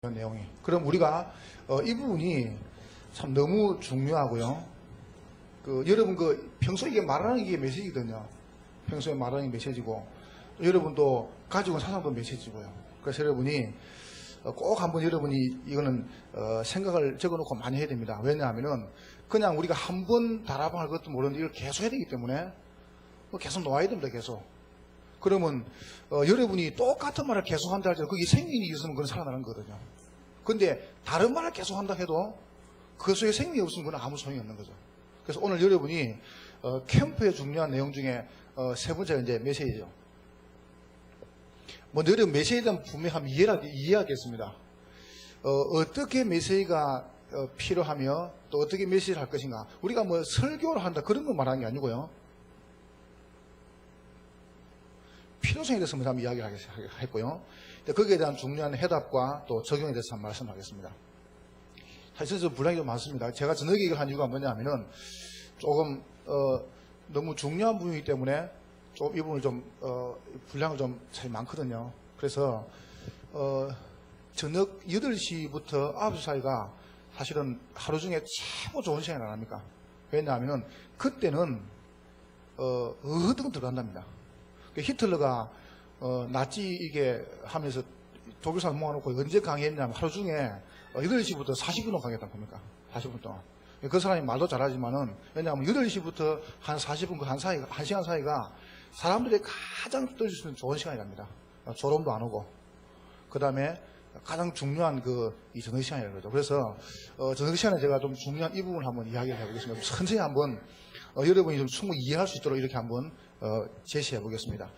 내용이. 그럼 우리가 이 부분이 참 너무 중요하고요. 여러분 평소에 이게 말하는 게 메시지거든요. 평소에 말하는 게 메시지고, 여러분도 가지고 사상도 메시지고요. 그래서 여러분이 꼭 한번 여러분이 이거는 생각을 적어놓고 많이 해야 됩니다. 왜냐하면은 그냥 우리가 한 번 다라방 할 것도 모르는데 이걸 계속 해야 되기 때문에 계속 놓아야 됩니다. 계속. 그러면 여러분이 똑같은 말을 계속 한다 할때 거기 생명이 있으면 그건 살아나는 거거든요. 근데 다른 말을 계속 한다 해도 그 속에 생명이 없으면 그건 아무 소용이 없는 거죠. 그래서 오늘 여러분이 캠프의 중요한 내용 중에 세 번째가 이제 메시지죠. 먼저 여러분 메시지에 대한 분명히 한번 이해하겠습니다. 어떻게 메시지가 필요하며 또 어떻게 메시지를 할 것인가. 우리가 뭐 설교를 한다 그런 거 말하는 게 아니고요. 필요성에 대해서 먼저 한번 이야기를 하겠고요. 거기에 대한 중요한 해답과 또 적용에 대해서 한번 말씀하겠습니다. 사실 좀 분량이 좀 많습니다. 제가 저녁에 이걸 한 이유가 뭐냐면은 조금 너무 중요한 부분이기 때문에 좀 이 부분을 좀 분량을 좀 잘 많거든요. 그래서 저녁 8시부터 9시 사이가 사실은 하루 중에 최고 좋은 시간이 아닙니까? 왜냐하면은 그때는 어허덕 들어간답니다. 히틀러가 나치 이게 하면서 독일 사람 모아놓고 언제 강의했냐면 하루 중에 8시부터 40분 동안 강의했단 겁니까? 40분 동안. 그 사람이 말도 잘하지만은, 왜냐하면 8시부터 한 40분, 한 시간 사이가 사람들이 가장 떨어질 수 있는 좋은 시간이랍니다. 졸음도 안 오고. 그 다음에 가장 중요한 이 저녁 시간이라는 거죠. 그래서 저녁 시간에 제가 좀 중요한 이 부분을 한번 이야기를 해보겠습니다. 천천히 한번 여러분이 좀 충분히 이해할 수 있도록 이렇게 한번 제시해 보겠습니다.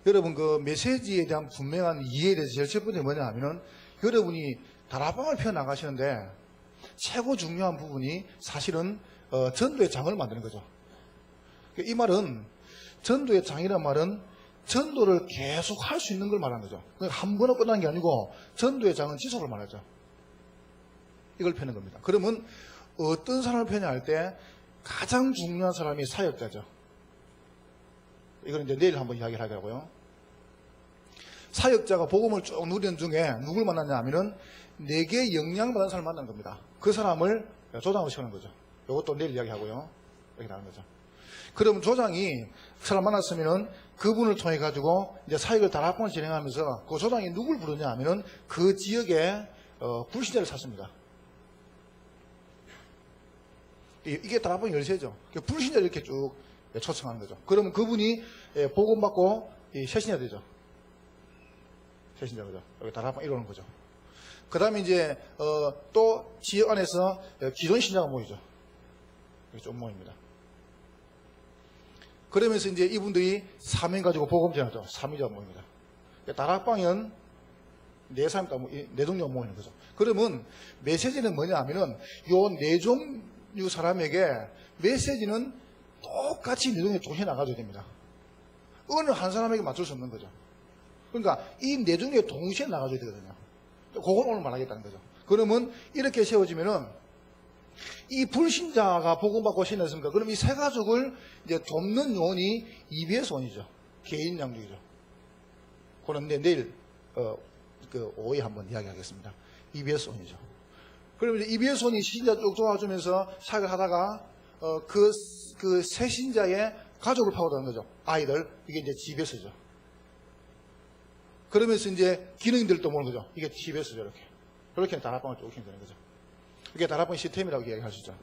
여러분 메시지에 대한 분명한 이해에 대해서 제일 첫 번째 뭐냐 하면은, 여러분이 다락방을 펴 나가시는데 최고 중요한 부분이 사실은 전도의 장을 만드는 거죠. 이 말은, 전도의 장이라는 말은 전도를 계속 할 수 있는 걸 말하는 거죠. 한 번에 끝나는 게 아니고 전도의 장은 지속을 말하죠. 이걸 펴는 겁니다. 그러면 어떤 사람을 펴냐 할 때 가장 중요한 사람이 사역자죠. 이건 이제 내일 한번 이야기를 하려고요. 사역자가 복음을 쭉 누리는 중에 누굴 만났냐 하면은 내게 영향받은 사람을 만난 겁니다. 그 사람을 조장을 시키는 거죠. 이것도 내일 이야기하고요. 이렇게 나오는 거죠. 그러면 조장이 그 사람 만났으면은 그분을 통해 가지고 이제 사역을 다락방을 진행하면서 그 조장이 누굴 부르냐 하면은 그 지역에 불신자를 찾습니다. 이게 다락방 열쇠죠. 불신자를 이렇게 쭉 초청하는 거죠. 그러면 그분이 복음 받고 새신자 되죠. 새신자 거죠. 여기 다락방 이러는 거죠. 그 다음에 이제 또 지역 안에서 기존 신자가 모이죠. 이렇게 좀 모입니다. 그러면서 이제 이분들이 사명 가지고 복음 전하죠. 사명자가 모입니다. 다락방은 네 종류가 모이는 거죠. 그러면 메시지는 뭐냐 하면은 요 네 종류 사람에게 메시지는 똑같이 네 종류에 동시에 나가줘야 됩니다. 어느 한 사람에게 맞출 수 없는 거죠. 그러니까 이 네 종류에 동시에 나가줘야 되거든요. 그건 오늘 말하겠다는 거죠. 그러면 이렇게 세워지면은 이 불신자가 복음받고 신했습니까? 그럼 이 세 가족을 이제 돕는 요원이 EBS 원이죠. 개인 양육이죠. 그런데 내일 오후에 한번 이야기하겠습니다. EBS 원이죠. 그러면 이제 EBS 원이 신자 쭉 도와주면서 사역을 하다가 그 새 신자의 가족을 파고드는 거죠. 아이들, 이게 이제 GBS죠. 그러면서 이제 기능들도 모르는 거죠. 이게 GBS죠. 이렇게 다락방을 쭉 되는 거죠. 이게 다락방 시스템이라고 이야기하시죠.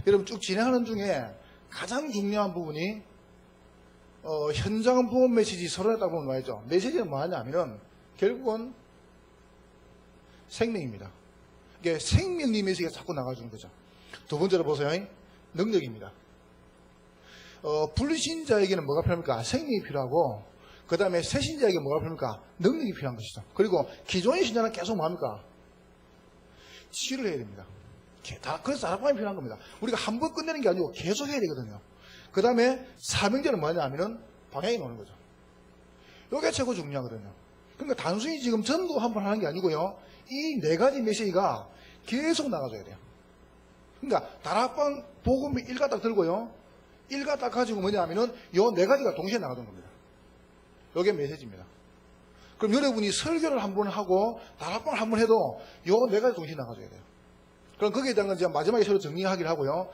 여러분 쭉 진행하는 중에 가장 중요한 부분이 현장 보험 메시지 서론했다고 보면 말이죠. 메시지는 뭐하냐 하면은 결국은 생명입니다. 이게 생명이 메시지가 자꾸 나가주는 거죠. 두 번째로 보세요. 능력입니다. 불신자에게는 뭐가 필요합니까? 생명이 필요하고, 그 다음에 새신자에게 뭐가 필요합니까? 능력이 필요한 것이죠. 그리고 기존의 신자는 계속 뭐합니까? 치유를 해야 됩니다. 그래서 다락방이 필요한 겁니다. 우리가 한 번 끝내는 게 아니고 계속 해야 되거든요. 그 다음에 사명제는 뭐냐 하면은 방향이 나오는 거죠. 이게 최고 중요하거든요. 그러니까 단순히 지금 전도 한 번 하는 게 아니고요. 이 네 가지 메시지가 계속 나가줘야 돼요. 그러니까 다락방 복음 일가 딱 들고요. 일가 딱 가지고 뭐냐 하면은 요 네 가지가 동시에 나가는 겁니다. 이게 메시지입니다. 그럼 여러분이 설교를 한번 하고 다락방을 한번 해도 요 네 가지 동시에 나가줘야 돼요. 그럼 거기에 대한 건 제가 마지막에 서로 정리하기를 하고요.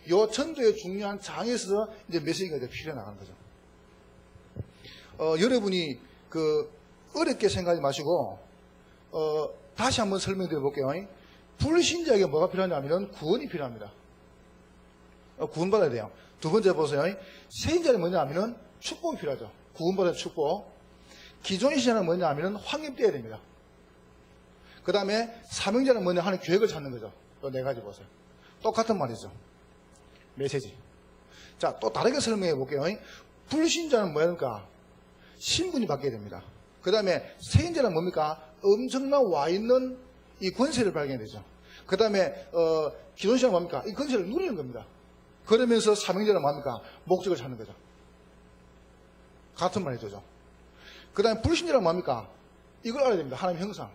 요 전도의 중요한 장에서 이제 메시지가 이제 필요해 나가는 거죠. 여러분이 어렵게 생각하지 마시고, 다시 한번 설명드려 볼게요. 불신자에게 뭐가 필요하냐면 구원이 필요합니다. 구원받아야 돼요. 두 번째 보세요. 세인자는 뭐냐면 축복이 필요하죠. 구원받아야 축복. 기존 신자는 뭐냐면 확립되어야 됩니다. 그 다음에 사명자는 뭐냐 하는 계획을 찾는 거죠. 또 네 가지 보세요. 똑같은 말이죠. 메시지. 자, 또 다르게 설명해 볼게요. 불신자는 뭐니까 신분이 바뀌어야 됩니다. 그 다음에 세인자는 뭡니까? 엄청난 와 있는 이 권세를 발견해야 되죠. 그 다음에 기존 신자는 뭡니까? 이 권세를 누리는 겁니다. 그러면서 사명자는 뭡니까? 목적을 찾는 거죠. 같은 말이죠. 그 다음에 불신자는 뭡니까? 이걸 알아야 됩니다. 하나님 형상.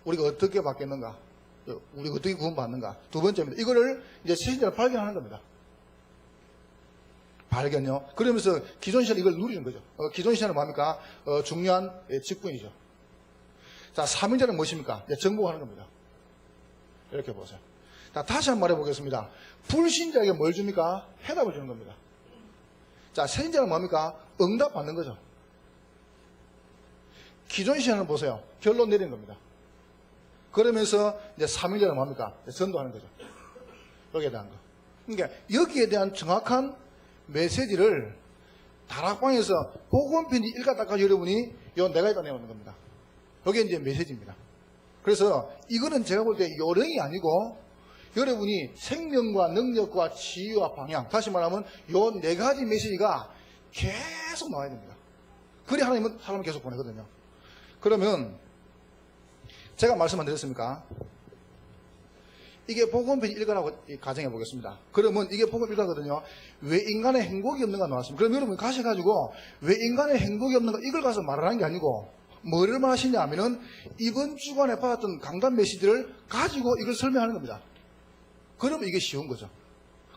우리가 어떻게 바뀌었는가? 우리가 어떻게 구원받는가? 두 번째입니다. 이거를 이제 세신자를 발견하는 겁니다. 발견요. 그러면서 기존 신자는 이걸 누리는 거죠. 기존 신자는 뭡니까? 중요한 직분이죠. 자, 사명자는 무엇입니까? 정복하는 겁니다. 이렇게 보세요. 자, 다시 한번 말해보겠습니다. 불신자에게 뭘 줍니까? 해답을 주는 겁니다. 자, 세신자는 뭡니까? 응답 받는 거죠. 기존 신자는 보세요. 결론 내리는 겁니다. 그러면서 이제 사명자는 뭡니까? 전도하는 거죠. 여기에 대한 거. 그러니까 여기에 대한 정확한 메시지를 다락방에서 복음편지 1가닥까지 여러분이 요 내가 있다 내놓는 겁니다. 여기에 이제 메시지입니다. 그래서 이거는 제가 볼 때 요령이 아니고 여러분이 생명과 능력과 지혜와 방향, 다시 말하면 요 네 가지 메시지가 계속 나와야 됩니다. 그래 하나님은 사람을 계속 보내거든요. 그러면 제가 말씀 안 드렸습니까? 이게 복음편지 1가라고 가정해 보겠습니다. 그러면 이게 복음 1가거든요. 왜 인간의 행복이 없는가 나왔습니다. 그럼 여러분 가셔가지고 왜 인간의 행복이 없는가 이걸 가서 말하는 게 아니고 뭐를 말하시냐 하면은 이번 주간에 받았던 강단 메시지를 가지고 이걸 설명하는 겁니다. 그러면 이게 쉬운 거죠.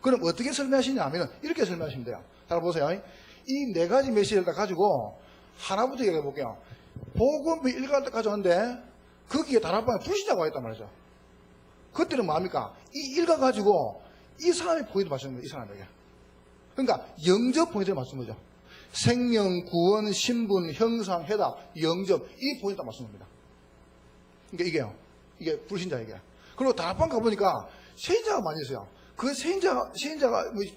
그럼 어떻게 설명하시냐 하면은 이렇게 설명하시면 돼요. 잘 보세요. 이 네 가지 메시지를 다 가지고 하나부터 얘기해 볼게요. 복음편지 1가를 가져왔는데 거기에 다락방에 불신자가 있단 말이죠. 그때는 뭡니까? 이 일가 가지고 이 사람의 포인트 맞추는 거예요. 이 사람에게. 그러니까 영접 포인트를 맞추는 거죠. 생명, 구원, 신분, 형상, 해답, 영접 이 포인트 맞추는 겁니다. 그러니까 이게요. 이게 불신자에게. 그리고 다락방 가보니까 세인자가 많이 있어요. 그 세인자가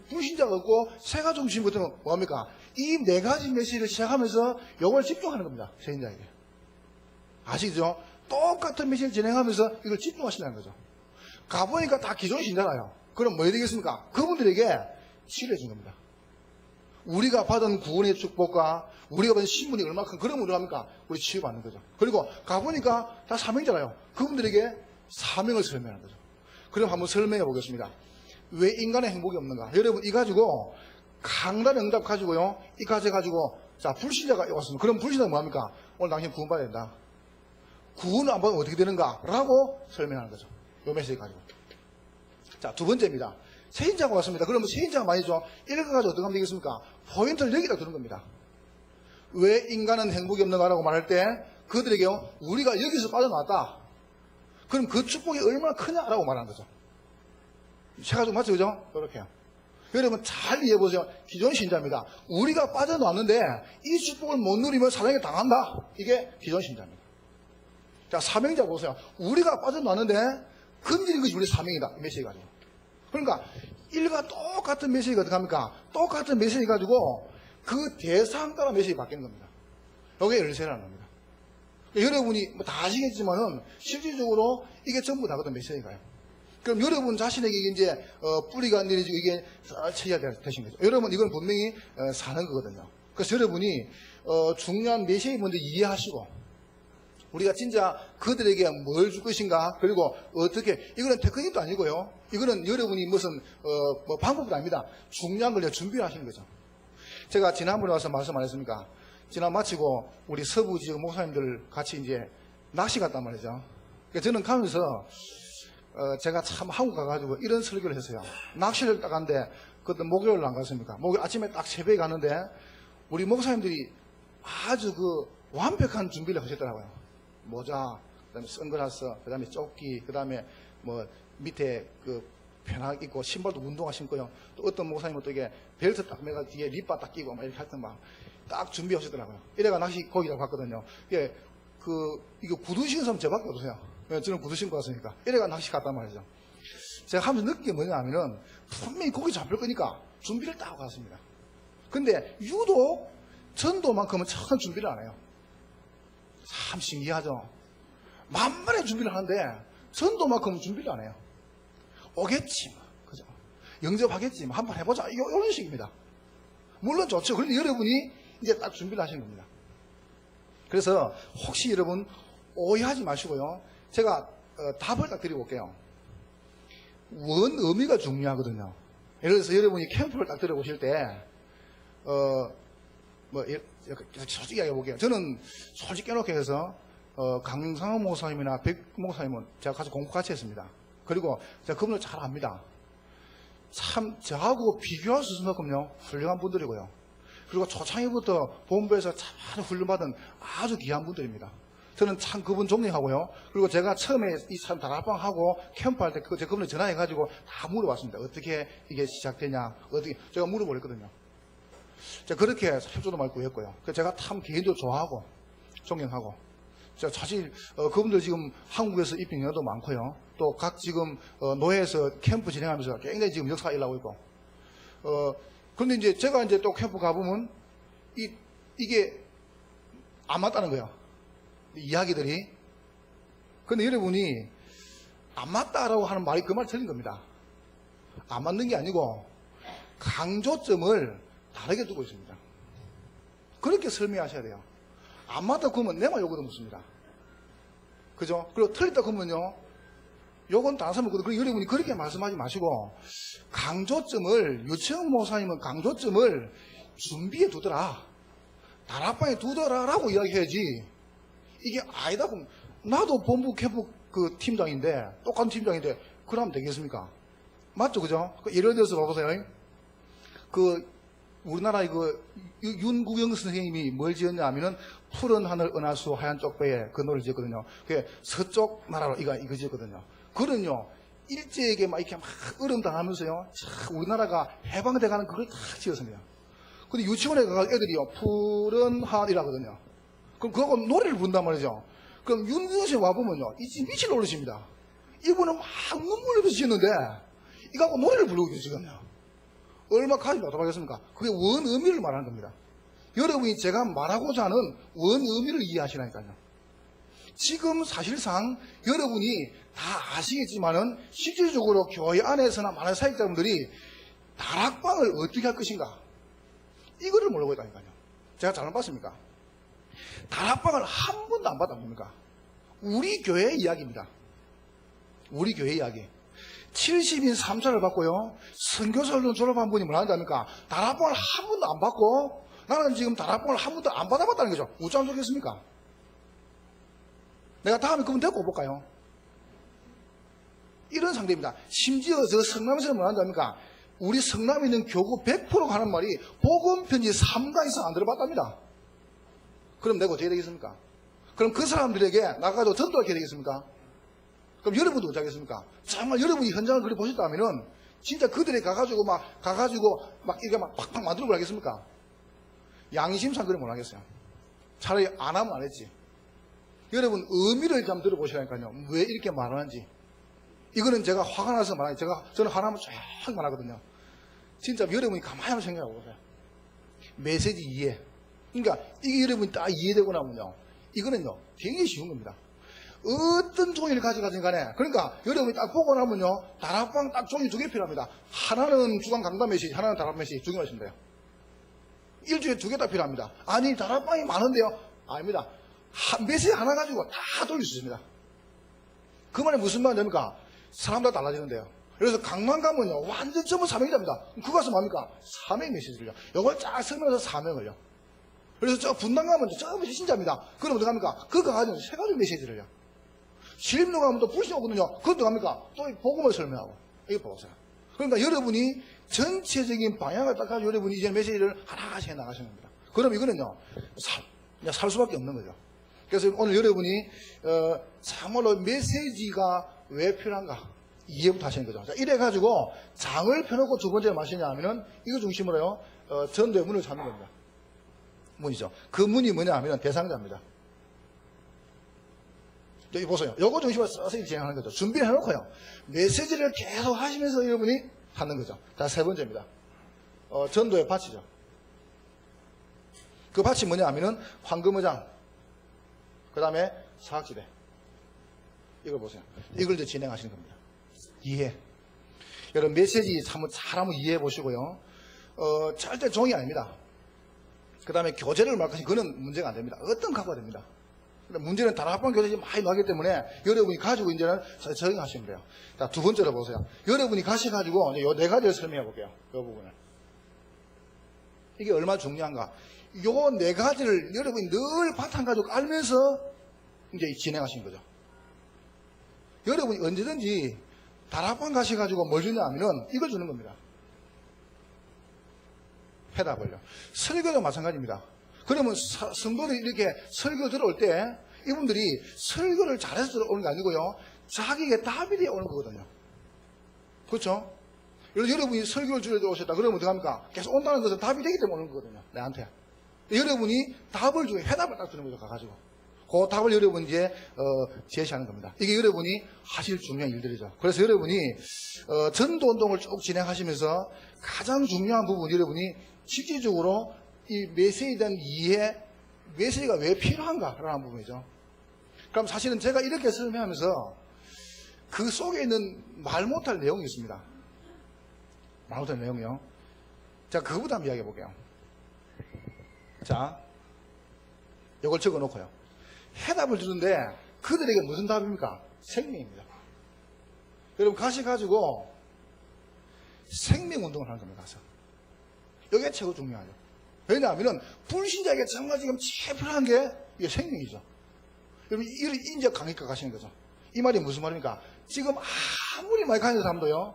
불신자가 없고 세가 중심 같은 건 뭡니까? 이 네 가지 메시지를 시작하면서 이걸 집중하는 겁니다. 세인자에게. 아시죠? 똑같은 메시지를 진행하면서 이걸 집중하시라는 거죠. 가보니까 다 기존 신자라요. 그럼 뭐 해야 되겠습니까? 그분들에게 치료해 준 겁니다. 우리가 받은 구원의 축복과 우리가 받은 신분이 얼마큼 그런 우리가 합니까? 우리 치유받는 거죠. 그리고 가보니까 다 사명자라요. 그분들에게 사명을 설명하는 거죠. 그럼 한번 설명해 보겠습니다. 왜 인간의 행복이 없는가? 여러분 이 가지고 강단 응답 가지고요. 이 가지고 자 불신자가 왔습니다. 그럼 불신자가 뭐합니까? 오늘 당신 구원받아야 된다. 구원을 안 받으면 어떻게 되는가? 라고 설명하는 거죠. 요 메시지 가지고. 자, 두 번째입니다. 세인자가 왔습니다. 그러면 세인자가 말이죠. 읽어가지고 어떻게 하면 되겠습니까? 포인트를 여기다 두는 겁니다. 왜 인간은 행복이 없는가라고 말할 때 그들에게 우리가 여기서 빠져나왔다. 그럼 그 축복이 얼마나 크냐라고 말하는 거죠. 제가 좀 맞죠? 그죠? 이렇게요. 여러분 잘 이해해보세요. 기존 신자입니다. 우리가 빠져나왔는데 이 축복을 못 누리면 사랑에 당한다. 이게 기존 신자입니다. 자, 사명자 보세요. 우리가 빠져나왔는데 건드린 것이 우리 사명이다. 이 메시지 가지고. 그러니까 일과 똑같은 메시지가 어떻게 합니까? 똑같은 메시지 가지고 그 대상 따라 메시지 바뀌는 겁니다. 이게 열쇠라는 겁니다. 여러분이 뭐 다 아시겠지만은 실질적으로 이게 전부 다거든 메시지가요. 그럼 여러분 자신에게 이제 뿌리가 내려지고 이게 체계가 되신 거죠. 여러분 이건 분명히 사는 거거든요. 그래서 여러분이 중요한 메시지 먼저 이해하시고 우리가 진짜 그들에게 뭘 줄 것인가 그리고 어떻게 이거는 테크닉도 아니고요. 이거는 여러분이 무슨 뭐 방법도 아닙니다. 중요한 걸 준비를 하시는 거죠. 제가 지난번에 와서 말씀 안 했습니까? 지난 마치고 우리 서부 지역 목사님들 같이 이제 낚시 갔단 말이죠. 그러니까 저는 가면서 제가 참 한국 가가지고 이런 설교를 했어요. 낚시를 딱 갔는데 그때 목요일 안 갔습니까? 목요일 아침에 딱 새벽에 갔는데 우리 목사님들이 아주 완벽한 준비를 하셨더라고요. 모자, 그다음에 선글라스, 그다음에 조끼, 그다음에 뭐 밑에 그 편하게 입고 신발도 운동화 신고요. 또 어떤 목사님은 또 이게 벨트 딱 매가 뒤에 립바 딱 끼고 막 이렇게 할 때 막 딱 준비하시더라고요. 이래가 낚시 거기라고 봤거든요. 이게 이거 구두 신은 사람 저밖에 없어요. 저는 구두 신고 왔으니까. 이래가 낚시 갔단 말이죠. 제가 하면서 느낀 게 뭐냐 하면은 분명히 고기 잡힐 거니까 준비를 딱 하고 갔습니다. 근데 유독 전도만큼은 참 준비를 안 해요. 참 신기하죠. 만만히 준비를 하는데 전도만큼은 준비를 안 해요. 오겠지 뭐, 그죠? 영접하겠지 뭐, 한번 해보자 이런 식입니다. 물론 좋죠. 그런데 여러분이 이제 딱 준비를 하시는 겁니다. 그래서 혹시 여러분 오해하지 마시고요. 제가 답을 딱 드리고 올게요. 원 의미가 중요하거든요. 예를 들어서 여러분이 캠프를 딱 들어보실 때 솔직히 이야기해볼게요. 저는 솔직히 깨놓게 해서 강상호 목사님이나 백 목사님은 제가 같이 공부 같이 했습니다. 그리고 제가 그분을 잘 압니다. 참 저하고 비교할 수 있을 만큼요 훌륭한 분들이고요. 그리고 초창기부터 본부에서 참 훈련받은 아주 귀한 분들입니다. 저는 참 그분 존경하고요. 그리고 제가 처음에 이 참 다락방하고 캠프할 때 제가 그분을 전화해가지고 다 물어봤습니다. 어떻게 이게 시작되냐, 어떻게 제가 물어보랬거든요. 제가 그렇게 협조도 많이 구했고요. 제가 참 개인도 좋아하고 존경하고. 제가 사실 그분들 지금 한국에서 입힌 연도 많고요. 또 각 지금 노예에서 캠프 진행하면서 굉장히 지금 역사가 일어나고 있고. 그런데 이제 제가 이제 또 캠프 가보면 이게 안 맞다는 거예요. 이야기들이. 근데 여러분이 안 맞다라고 하는 말이 그 말 틀린 겁니다. 안 맞는 게 아니고 강조점을 다르게 두고 있습니다. 그렇게 설명하셔야 돼요. 안 맞다 그러면 내 말 요거도 묻습니다. 그죠? 그리고 틀렸다 그러면요 요건 다른 사람은 그리고 여러분이 그렇게 말씀하지 마시고 강조점을 유채영 목사님은 강조점을 준비해 두더라. 다락방에 두더라라고 이야기해야지. 이게 아니다 그러면 나도 본부 캠프 그 팀장인데 똑같은 팀장인데 그러면 되겠습니까? 맞죠, 그죠? 예를 들어서 봐보세요. 우리나라 윤구경 선생님이 뭘 지었냐 하면은 푸른 하늘 은하수 하얀 쪽배에 그 노래를 지었거든요. 그게 서쪽 나라로 이거 지었거든요. 그는요 일제에게 막 이렇게 막 어른당하면서요 우리나라가 해방돼가는 그걸 다 지었습니다. 근데 유치원에 가서 애들이요 푸른 하늘이라거든요. 그럼 그거 노래를 부른단 말이죠. 그럼 윤구경 선생님 와보면요 이 미칠 노릇입니다. 이분은 막 눈물 흘리면서 지었는데 이거하고 노래를 부르고 계시거든요. 얼마 가지 못하겠습니까? 그게 원 의미를 말하는 겁니다. 여러분이 제가 말하고자 하는 원 의미를 이해하시라니까요. 지금 사실상 여러분이 다 아시겠지만은 실질적으로 교회 안에서나 많은 사역자분들이 다락방을 어떻게 할 것인가 이거를 모르고 있다니까요. 제가 잘못 봤습니까? 다락방을 한 번도 안 받아 봅니까? 우리 교회의 이야기입니다. 우리 교회 이야기. 70인 3차를 받고요. 선교사를 졸업한 분이 뭐라 한답니까? 다락방을 한 번도 안 받고 나는 지금 다락방을 한 번도 안 받아봤다는 거죠. 어쩌면 좋겠습니까? 내가 다음에 그분 데리고 볼까요? 이런 상태입니다. 심지어 저 성남에서는 뭐라 한답니까? 우리 성남에 있는 교구 100%가 하는 말이 복음편지 3가 이상 안 들어봤답니다. 그럼 내가 어떻게 되겠습니까? 그럼 그 사람들에게 나가서 전도하게 되겠습니까? 그럼 여러분도 어떻게 하겠습니까? 정말 여러분이 현장을 그리 보셨다면은 진짜 그들이 가가지고 막 이렇게 막 팍팍 만들고 하겠습니까? 양심상 그래 못 하겠어요. 차라리 안 하면 안 했지. 여러분 의미를 좀 들어보시라니까요. 왜 이렇게 말하는지. 이거는 제가 화가 나서 말하는 저는 화나면 쫙 말하거든요. 진짜 여러분이 가만히 한번 생각해 보세요. 메시지 이해. 그러니까 이게 여러분이 딱 이해되고 나면요. 이거는요 굉장히 쉬운 겁니다. 어떤 종이를 가져가든 간에 그러니까 여러분이 딱 보고 나면요 다락방 딱 종이 2개 필요합니다. 하나는 주간 강단 메시지, 하나는 다락방 메시지 2개 하시면 돼요. 일주일에 2개 딱 필요합니다. 아니 다락방이 많은데요? 아닙니다. 메시지 하나 가지고 다 돌릴 수 있습니다. 그 말이 무슨 말입니까? 사람마다 달라지는데요. 그래서 강남 가면요 완전 전부 사명이랍니다. 그거 가서 뭡니까? 사명 메시지를요. 이걸 쫙 설명해서 사명을요. 그래서 저 분당 가면 저 메시지 진짜입니다. 그럼 어떻게 합니까? 그거 가지고 세 가지 메시지를요. 신림로 가면 또 불신 오거든요. 그건 어떻게 합니까? 또 복음을 설명하고. 이거 보세요. 그러니까 여러분이 전체적인 방향을 딱 가지고 여러분이 이제 메시지를 하나씩 해 나가시는 겁니다. 그럼 이거는요 그냥 살 수밖에 없는 거죠. 그래서 오늘 여러분이 참말로 메시지가 왜 필요한가 이해부터 하시는 거죠. 자, 이래가지고 장을 펴놓고 두 번째 마시냐 하면은 이거 중심으로요 전도의 문을 찾는 겁니다. 문이죠. 그 문이 뭐냐 하면은 대상자입니다. 여기 보세요. 요거 중심으로 서서히 진행하는 거죠. 준비해놓고요 메시지를 계속 하시면서 여러분이 하는 거죠. 자, 세 번째입니다. 전도의 밭이죠. 그 밭이 뭐냐 하면은 황금의장, 그 다음에 사학지대. 이걸 보세요. 이걸 이제 진행하시는 겁니다. 이해. 여러분 메시지 잘한번 이해해 보시고요. 절대 종이 아닙니다. 그 다음에 교재를 말하시 그는 문제가 안 됩니다. 어떤 각오가 됩니다. 문제는 다락방 교재지 많이 나기 때문에 여러분이 가지고 이제는 적용하시면 돼요. 자, 두 번째로 보세요. 여러분이 가셔가지고 요 네 가지를 설명해 볼게요. 요 부분을. 이게 얼마나 중요한가. 요 네 가지를 여러분이 늘 바탕 가지고 알면서 이제 진행하시는 거죠. 여러분이 언제든지 다락방 가셔가지고 뭘 주냐 하면은 이걸 주는 겁니다. 해답을요. 설교도 마찬가지입니다. 그러면 성도들이 이렇게 설교 들어올 때 이분들이 설교를 잘해서 들어오는 게 아니고요. 자기에게 답이 되어 오는 거거든요. 그렇죠? 여러분이 설교를 주려 오셨다. 그러면 어떡합니까? 계속 온다는 것은 답이 되기 때문에 오는 거거든요. 내한테. 여러분이 답을 주고 해답을 딱 주는 거죠. 가가지고. 그 답을 여러분이 이제 제시하는 겁니다. 이게 여러분이 하실 중요한 일들이죠. 그래서 여러분이 전도운동을 쭉 진행하시면서 가장 중요한 부분 여러분이 실질적으로 이 메시지에 대한 이해, 메시지가 왜 필요한가라는 부분이죠. 그럼 사실은 제가 이렇게 설명하면서 그 속에 있는 말 못할 내용이 있습니다. 말 못할 내용이요. 자, 그거부터 한번 이야기해 볼게요. 자, 이걸 적어 놓고요. 해답을 주는데 그들에게 무슨 답입니까? 생명입니다. 여러분 가셔가지고 생명운동을 하는 겁니다. 가서. 이게 최고 중요하죠. 왜냐하면 불신자에게 정말 지금 제일 필요한 게 이게 생명이죠. 여러분 이를 인적 강의과 가시는 거죠. 이 말이 무슨 말입니까? 지금 아무리 많이 가는 사람도요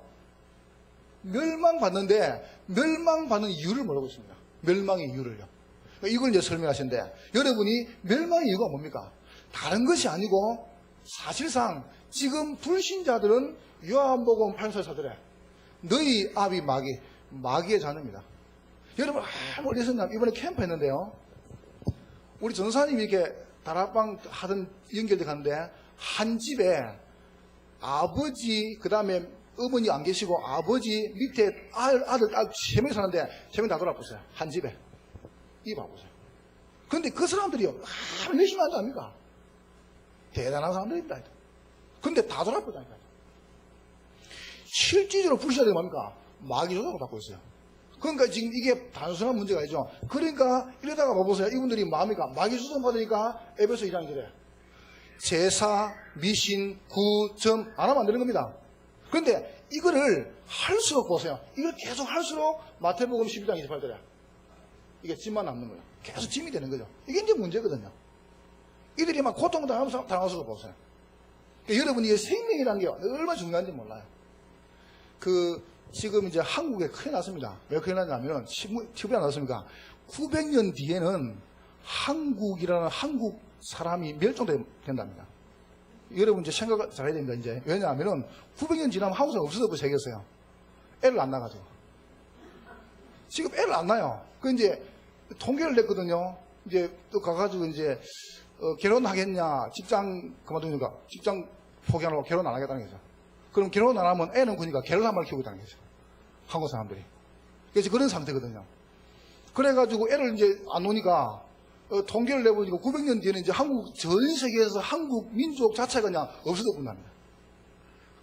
멸망받는데 멸망받는 이유를 모르고 있습니다. 멸망의 이유를요. 이걸 이제 설명하시는데 여러분이 멸망의 이유가 뭡니까? 다른 것이 아니고 사실상 지금 불신자들은 요한복음 8절 사들에 너희 아비 마귀의 자녀입니다. 여러분 어디 있었냐? 이번에 캠프 했는데요. 우리 전사님이 이렇게 다락방 하던 연결돼 가는데 한 집에 아버지 그 다음에 어머니 안 계시고 아버지 밑에 아들 딸 3명이 사는데 3명 다 돌아보세요. 한 집에. 이 봐보세요. 그런데 그 사람들이요 열심히 한다 아닙니까? 대단한 사람들입니다. 근데 다 돌아보다니까. 실질적으로 불신자들이 뭡니까? 마귀 조작을 받고 있어요. 그러니까 지금 이게 단순한 문제가 아니죠. 그러니까 이러다가 봐보세요. 이분들이 뭡니까? 마귀 조작 받으니까 에베소 1장 1절에 제사, 미신, 구, 점 안 하면 안 되는 겁니다. 그런데 이거를 할수록 보세요. 이걸 계속 할수록 마태복음 12장 28절에 이게 짐만 남는 거예요. 계속 짐이 되는 거죠. 이게 이제 문제거든요. 이들이 막 고통당하면서 보세요. 그러니까 여러분이 생명이라는 게 얼마나 중요한지 몰라요. 지금 이제 한국에 큰일 났습니다. 왜 큰일 났냐면, TV에 안 났습니까? 900년 뒤에는 한국이라는 한국 사람이 멸종된답니다. 여러분 이제 생각 잘 해야 됩니다, 이제. 왜냐하면은 900년 지나면 한국 사람 없어져 버리겠어요. 애를 안 낳아가지고. 지금 애를 안 낳아요. 그 이제 통계를 냈거든요. 이제 또 가가지고 이제 결혼하겠냐, 직장 그만두니까 직장 포기하고 결혼 안 하겠다는 거죠. 그럼 결혼 안 하면 애는 그러니까 결혼한말 키우고 있다는 거죠. 한국 사람들이. 그래서 그런 상태거든요. 그래가지고 애를 이제 안 놓으니까 통계를 내보니까 900년 뒤에는 이제 한국 전 세계에서 한국 민족 자체가 그냥 없어져 본답니다.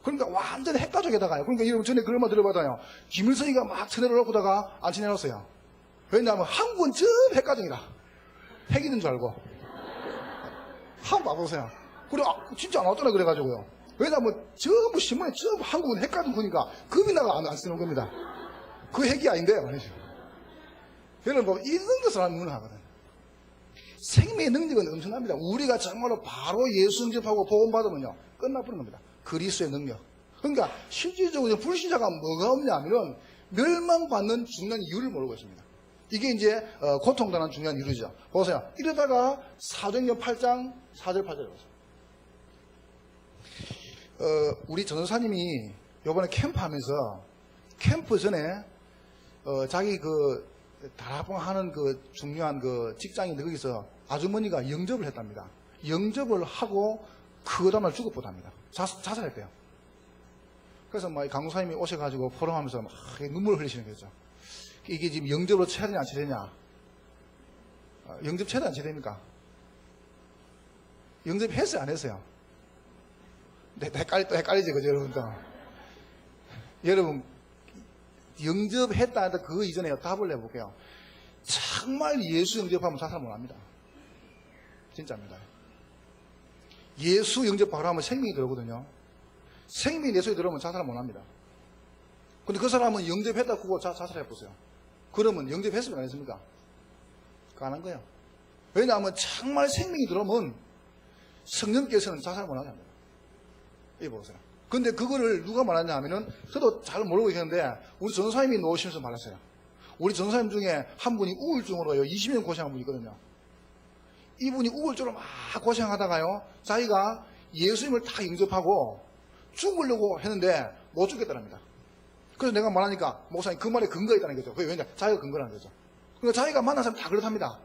그러니까 완전 핵가족에다가요. 그러니까 여러분 전에 그런 말 들어봤잖아요. 김일성이가 막 쳐내려 놓고다가 안 쳐내놨어요. 왜냐하면 한국은 전 핵가족이다. 핵 있는 줄 알고. 한번 봐보세요. 그래, 진짜 안 왔더라 그래가지고요. 왜냐하면 전부 신문에 전부 한국은 핵가족 그러니까 겁이나가 안 쓰는 겁니다. 그 핵이 아닌데요. 말이죠. 여러분 보면 이런 것을 하는 문을 하거든요. 생명의 능력은 엄청납니다. 우리가 정말로 바로 예수 영접하고 복음받으면요 끝나버리는 겁니다. 그리스도의 능력. 그러니까 실질적으로 불신자가 뭐가 없냐면은 멸망받는 중요한 이유를 모르고 있습니다. 이게 이제 고통당하는 중요한 이유죠. 보세요. 이러다가 사도행전 8장 4절 8절 보세요. 우리 전도사님이 요번에 캠프하면서 캠프 전에 자기 그 다락방 하는 그 중요한 그 직장인데 거기서 아주머니가 영접을 했답니다. 영접을 하고 그 다음날 죽었답니다. 자살했대요. 그래서 막 강도사님이 오셔가지고 포럼하면서 막 눈물을 흘리시는 거죠. 이게 지금 영접으로 쳐야 되냐 안 쳐야 되냐? 영접 쳐야 되냐 안 쳐야 됩니까? 영접했어요 안 했어요? 헷갈리지 그죠 여러분들? 여러분 영접했다 한다 그 이전에 답을 내볼게요. 정말 예수 영접하면 자살 못합니다. 진짜입니다. 예수 영접 바로 하면 생명이 들어오거든요. 생명이 내 속에 들어오면 자살 못합니다. 근데 그 사람은 영접했다 그거 자살해보세요. 그러면 영접했습니까 안 했습니까? 안 한 거예요. 왜냐하면 정말 생명이 들어오면 성령께서는 자살 못하게 합니다. 이거 보세요. 근데 그거를 누가 말하냐 하면은 저도 잘 모르고 있는데 우리 전도사님이 놓으시면서 말했어요. 우리 전도사님 중에 한 분이 우울증으로요 20년 고생한 분이 있거든요. 이분이 우울증으로 막 고생하다가요 자기가 예수님을 다 영접하고 죽으려고 했는데 못 죽겠다랍니다. 그래서 내가 말하니까 목사님 그 말에 근거가 있다는 거죠. 그게 왜냐 자기가 근거라는 거죠. 그러니까 자기가 만난 사람 다 그렇답니다.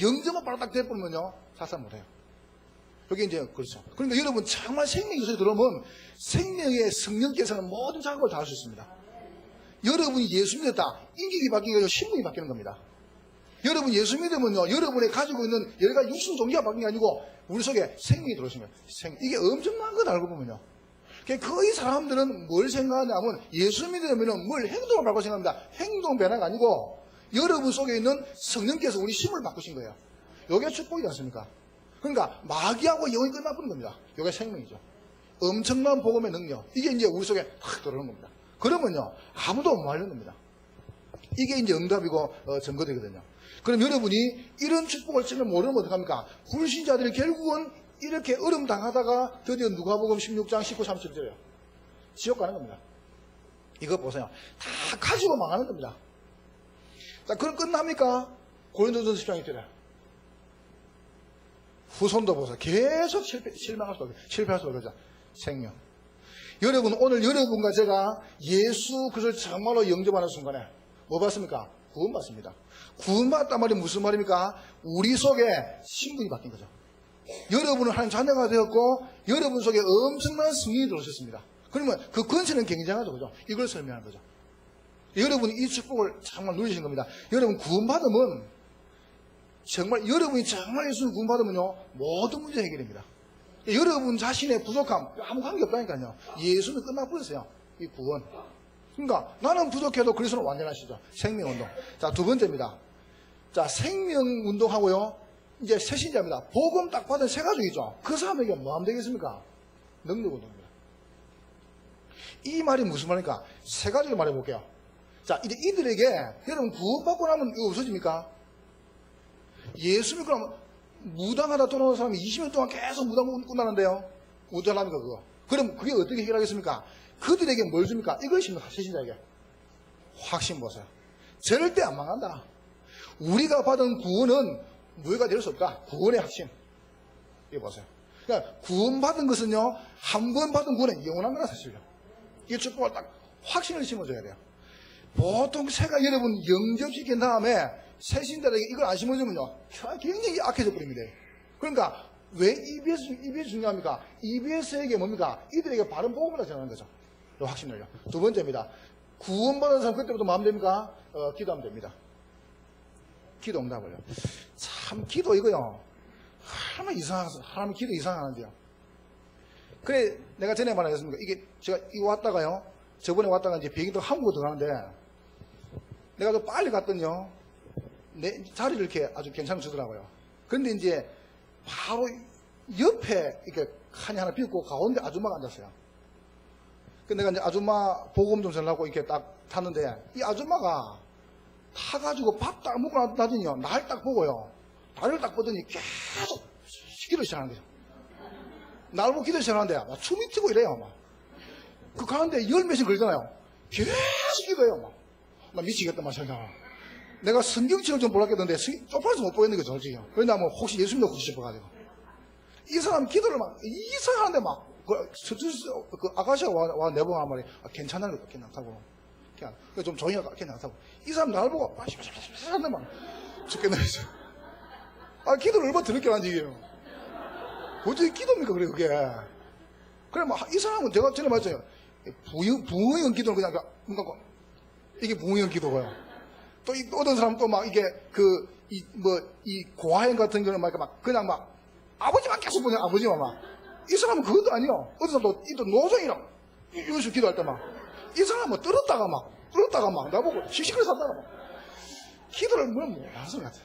영접만 바로 딱 돼버리면요 자살 못해요. 여기 이제 그렇죠. 그러니까 여러분 정말 생명이 있어서 들어오면 생명의 성령께서는 모든 작업을 다 할 수 있습니다. 여러분이 예수 믿었다 인격이 바뀌는 게 신분이 바뀌는 겁니다. 여러분 예수 믿으면요 여러분이 가지고 있는 여러 가지 육신 종기가 바뀐 게 아니고 우리 속에 생명이 들어오신 거예요. 이게 엄청난 건 알고 보면요. 거의 사람들은 뭘 생각하냐면 예수 믿으면 뭘 행동을 바꾸고 생각합니다. 행동 변화가 아니고 여러분 속에 있는 성령께서 우리 힘을 바꾸신 거예요. 이게 축복이지 않습니까? 그러니까 마귀하고 영이 끝나버린 겁니다. 이게 생명이죠. 엄청난 복음의 능력. 이게 이제 우리 속에 탁 들어오는 겁니다. 그러면요 아무도 못 말리는 겁니다. 이게 이제 응답이고 증거되거든요. 그럼 여러분이 이런 축복을 전혀 모르면 어떡합니까? 불신자들이 결국은 이렇게 어려움 당하다가 드디어 누가복음 16장 19, 37절이에요. 지옥 가는 겁니다. 이거 보세요. 다 가지고 망하는 겁니다. 자, 그럼 끝납니까? 고린도전서 10장이 있더래. 후손도 보세요. 계속 실망할 수밖에 없죠. 생명. 여러분, 오늘 여러분과 제가 예수 그를 정말로 영접하는 순간에 뭐 받습니까? 구원 받습니다. 구원 받단 말이 무슨 말입니까? 우리 속에 신분이 바뀐 거죠. 여러분은 하나님 자녀가 되었고 여러분 속에 엄청난 승리가 들어오셨습니다. 그러면 그 권세는 굉장하죠. 그죠? 이걸 설명하는 거죠. 여러분이 이 축복을 정말 누리신 겁니다. 여러분 구원받으면 정말 여러분이 정말 예수를 구원받으면요 모든 문제 해결됩니다. 여러분 자신의 부족함 아무 관계 없다니까요. 예수는 끝나버렸어요. 이 구원. 그러니까 나는 부족해도 그리스도는 완전하시죠. 생명운동. 자, 두 번째입니다. 자, 생명운동하고요. 이제 새신자입니다. 복음 딱 받은 세 가족이죠. 그 사람에게 뭐 하면 되겠습니까? 능력운동입니다. 이 말이 무슨 말입니까? 세 가지를 말해볼게요. 자, 이제 이들에게 여러분 구원받고 나면 이거 없어집니까? 예수 믿고 나면 무당하다 돌아오는 사람이 20년 동안 계속 무당 끝나는데요. 어쩌랍니까 그거? 그럼 그게 어떻게 해결하겠습니까? 그들에게 뭘 줍니까? 이걸 줍니까? 새신자에게. 확신 보세요. 절대 안 망한다. 우리가 받은 구원은 무효가 될 수 없다. 구원의 확신. 이거 보세요. 그러니까 구원받은 것은요, 한 번 받은 구원은 영원한 거라 사실요. 이 축복을 딱 확신을 심어줘야 돼요. 보통 새가 여러분 영접시킨 다음에 새신자에게 이걸 안 심어주면요, 굉장히 악해져 버립니다. 그러니까 왜 EBS 중요합니까? EBS에게 뭡니까? 이들에게 바른 복음을 전하는 거죠. 이 확신을요. 두 번째입니다. 구원받은 사람 그때부터 마음 됩니까? 기도하면 됩니다. 기도 응답을요. 참 기도 이거요. 하나님 기도 이상하는데요. 그래 내가 전에 말했습니까? 이게 제가 이거 왔다가요. 저번에 왔다가 이제 비행기 또 한국으로 들어가는데 내가 좀 빨리 갔더니요. 내 자리를 이렇게 아주 괜찮게 주더라고요. 그런데 이제 바로 옆에 이렇게 칸이 하나 비었고 가운데 아줌마가 앉았어요. 근데 내가 이제 아줌마 보금 좀 전하려고 이렇게 딱 탔는데 이 아줌마가 타가지고 밥 딱 먹고 나더니요. 날 딱 보고요. 다리를 딱 보더니 계속 기도 시작하는 거죠. 날 보고 기도 시작하는데 막 춤이 튀고 이래요. 막. 그 가는데 열 몇씩 걸리잖아요. 계속 기도해요. 막 미치겠다 막 생각하고. 내가 성경책을 좀 보라겠는데 쪽팔려서 못 보겠는 거죠, 솔직히. 왜냐하면 혹시 예수 믿고 싶어가지고. 이 사람 기도를 막 이상하는데 막 그 아가씨가 와 내보고 말이 괜찮다는 것도 괜찮다고. 그냥 좀 조용히 하고 괜찮다고. 이 사람 나를 보고 하는데 막 죽겠네. 기도를 얼마나 들었게 하는지 이게요. 어떻게 기도입니까, 그래, 그게. 그래, 이 사람은 제가 전에 말했잖아요. 붕어형 기도는 그냥, 이게 붕어형 기도고요. 또, 어떤 사람은 또 이게, 이 고아행 같은 경우는 그냥 아버지만 계속 보냐, 아버지만 이 사람은 그것도 아니요. 어떤 사람도, 또 노정이랑, 이런 식으로 기도할 때 이 사람은 떨었다가 나보고 시시하게 산다가 기도를 몰라서 같아.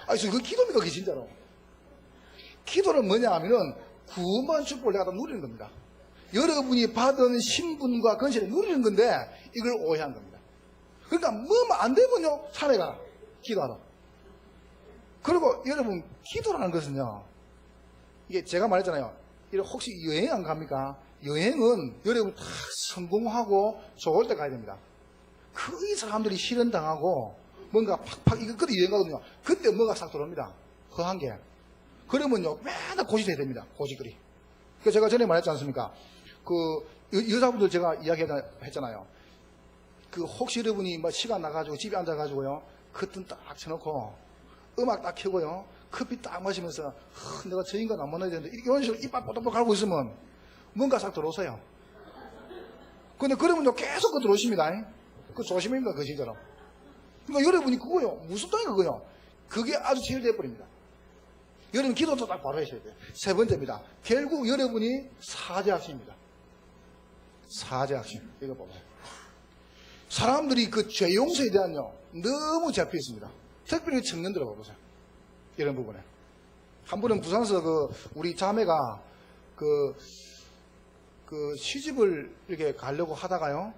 그 기도입니까, 그게 진짜로? 기도는 뭐냐 하면은, 구원받은 축복을 내가 다 누리는 겁니다. 여러분이 받은 신분과 건실을 누리는 건데, 이걸 오해한 겁니다. 그러니까, 안 되면요, 산에 가라. 기도하라. 그리고 여러분, 기도라는 것은요, 이게 제가 말했잖아요. 혹시 여행 안 갑니까? 여행은 여러분 다 성공하고 좋을 때 가야 됩니다. 그 사람들이 실현당하고 뭔가 팍팍 이거 그때 여행 가거든요. 그때 뭐가 싹 들어옵니다. 허한 게. 그러면요 맨날 고집해야 됩니다. 고집거리. 그래서 제가 전에 말했지 않습니까? 여자분들 제가 이야기했잖아요. 혹시 여러분이 시간 나가지고 집에 앉아가지고요 커튼 딱 쳐놓고 음악 딱 켜고요 커피 딱 마시면서 내가 저 인간 안 만나야 되는데 이런 식으로 이빨 뽀떡뽀떡 갈고 있으면 뭔가 싹 들어오세요. 근데 그러면요 계속 들어오십니다. 그거 조심입니다, 그 진짜로. 그러니까 여러분이 그거요 무섭다니 그거요. 그게 아주 체결돼버립니다. 여러분 기도도 딱 바로 하셔야 돼요. 세 번째입니다. 결국 여러분이 사죄하십니다. 사죄하심. 이거 봐봐요. 사람들이 그 죄 용서에 대한요 너무 잡혀 있습니다. 특별히 청년들 봐보세요. 이런 부분에. 한 분은 부산에서 우리 자매가 시집을 이렇게 가려고 하다가요.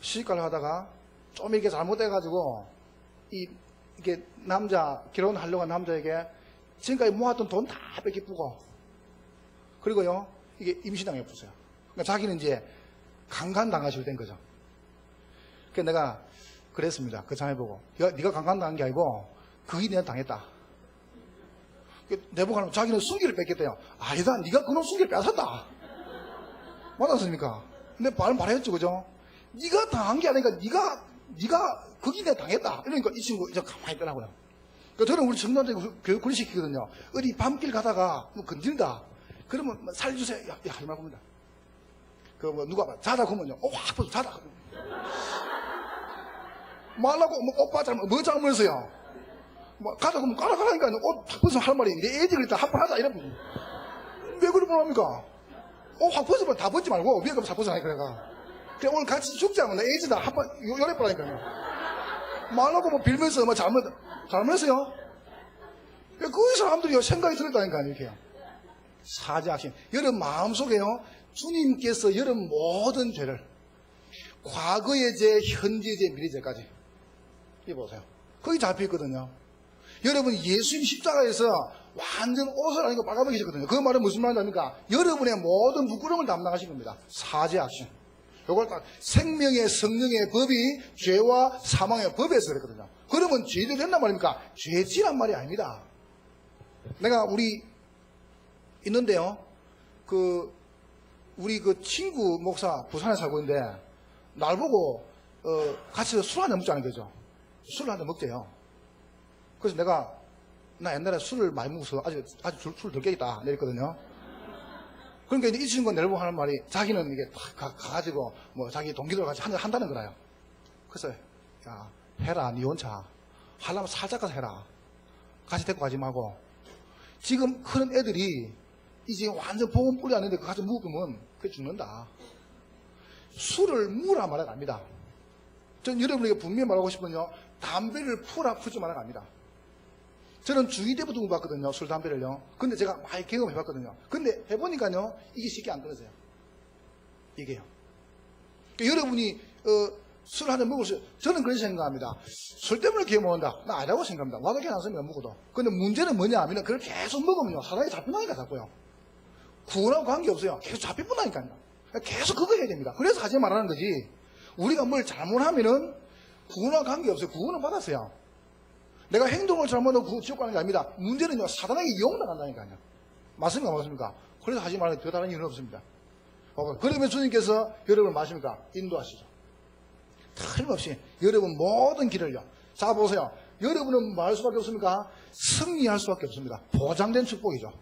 시집 가려고 하다가 좀 이렇게 잘못돼가지고 이게 결혼하려고 한 남자에게 지금까지 모았던 돈 다 뺏기쁘고 그리고요 이게 임신당해 없어요. 그러니까 자기는 이제 강간당하시게 된 거죠. 그래서 내가 그랬습니다. 그 자매 보고 네가 강간당한 게 아니고 그게 내가 당했다. 내보고 하면 자기는 순기를 뺏겼대요. 아니다, 네가 그놈 순기를 뺏었다. 맞았습니까? 근데 말했죠, 그죠? 네가 당한 게 아니니까 네가 그게 내가 당했다. 이러니까 이 친구 이제 가만히 있더라고요. 그러니까 저는 우리 청년들에게 교육 그리 시키거든요. 어디 밤길 가다가 건진다. 그러면 살려주세요. 야, 하지 말고 봅니다. 누가 자다 그러면요. 확 벗어 자다. 말라고 오빠 뭐 잘못했어요. 가자 그러면 가라니까 옷 확 벗으면 할 말이 내 애들이 다 합판하자 이러면 왜 그러면 합니까? 옷 확 벗으면 다 벗지 말고 위에 가면 다 벗어나니까 그래 오늘 같이 죽자면 내 애들 다 합판 요래 보라니까요. 말라고 빌면서 잘못했어요? 그 사람들이요 생각이 들었다니까 이렇게요. 사죄하심. 여러분 마음속에요 주님께서 여러분 모든 죄를 과거의 죄, 현재의 죄, 미래의 죄까지 이거 보세요. 거기 잡혀있거든요. 여러분 예수님 십자가에서 완전 옷을 아니고 빨가벗 계셨거든요. 그 말은 무슨 말인지 아닙니까? 여러분의 모든 부끄러움을 담당하신 겁니다. 사죄하심. 요걸 딱 생명의 성령의 법이 죄와 사망의 법에서 그랬거든요. 그러면 죄도 된단 말입니까? 죄지란 말이 아닙니다. 내가 우리 있는데요. 우리 친구 목사 부산에 살고 있는데 날 보고 같이 술 한잔 먹자는 거죠. 술을 한잔 먹재요. 그래서 나 옛날에 술을 많이 먹어서 아주 술 덜 깨겠다 내랬거든요. 그러니까 이 친구가 내를 보고 하는 말이 자기는 이게 가가지고 자기 동기들 같이 한잔 한다는 거라요. 그래서 야 해라 니 혼자 하려면 살짝 가서 해라. 같이 데리고 가지 말고 지금 그런 애들이 이제 완전 복음 뿌리 아닌데 그거 가서 먹으면 그게 죽는다. 술을 무라 말하고 합니다. 전 여러분에게 분명히 말하고 싶은요. 담배를 풀지 말아가 합니다. 저는 중2 때부터 공부했거든요. 술, 담배를요. 근데 제가 많이 경험해봤거든요. 근데 해보니까요. 이게 쉽게 안 끊어져요. 이게요. 그러니까 여러분이 술 한잔 먹으세요. 저는 그렇게 생각합니다. 술 때문에 기회 먹는다. 나 아니라고 생각합니다. 와도 괜찮습니다. 먹어도. 근데 문제는 뭐냐 하면 그걸 계속 먹으면요. 사람이 잡힌다니까 자꾸요. 구원하고 관계없어요. 계속 잡혀본다니까요. 계속 그거 해야 됩니다. 그래서 하지 말라는 거지. 우리가 뭘 잘못하면은 구원하고 관계없어요. 구원은 받았어요. 내가 행동을 잘못하고 지옥 가는 게 아닙니다. 문제는요, 사단에게 이용당한다니까요. 맞습니까? 맞습니까? 그래서 하지 말아요. 더 다른 이유는 없습니다. 그러면 주님께서 여러분을 마십니까? 인도하시죠. 틀림없이 여러분 모든 길을요. 자, 보세요. 여러분은 뭐 할 수밖에 없습니까? 승리할 수밖에 없습니다. 보장된 축복이죠.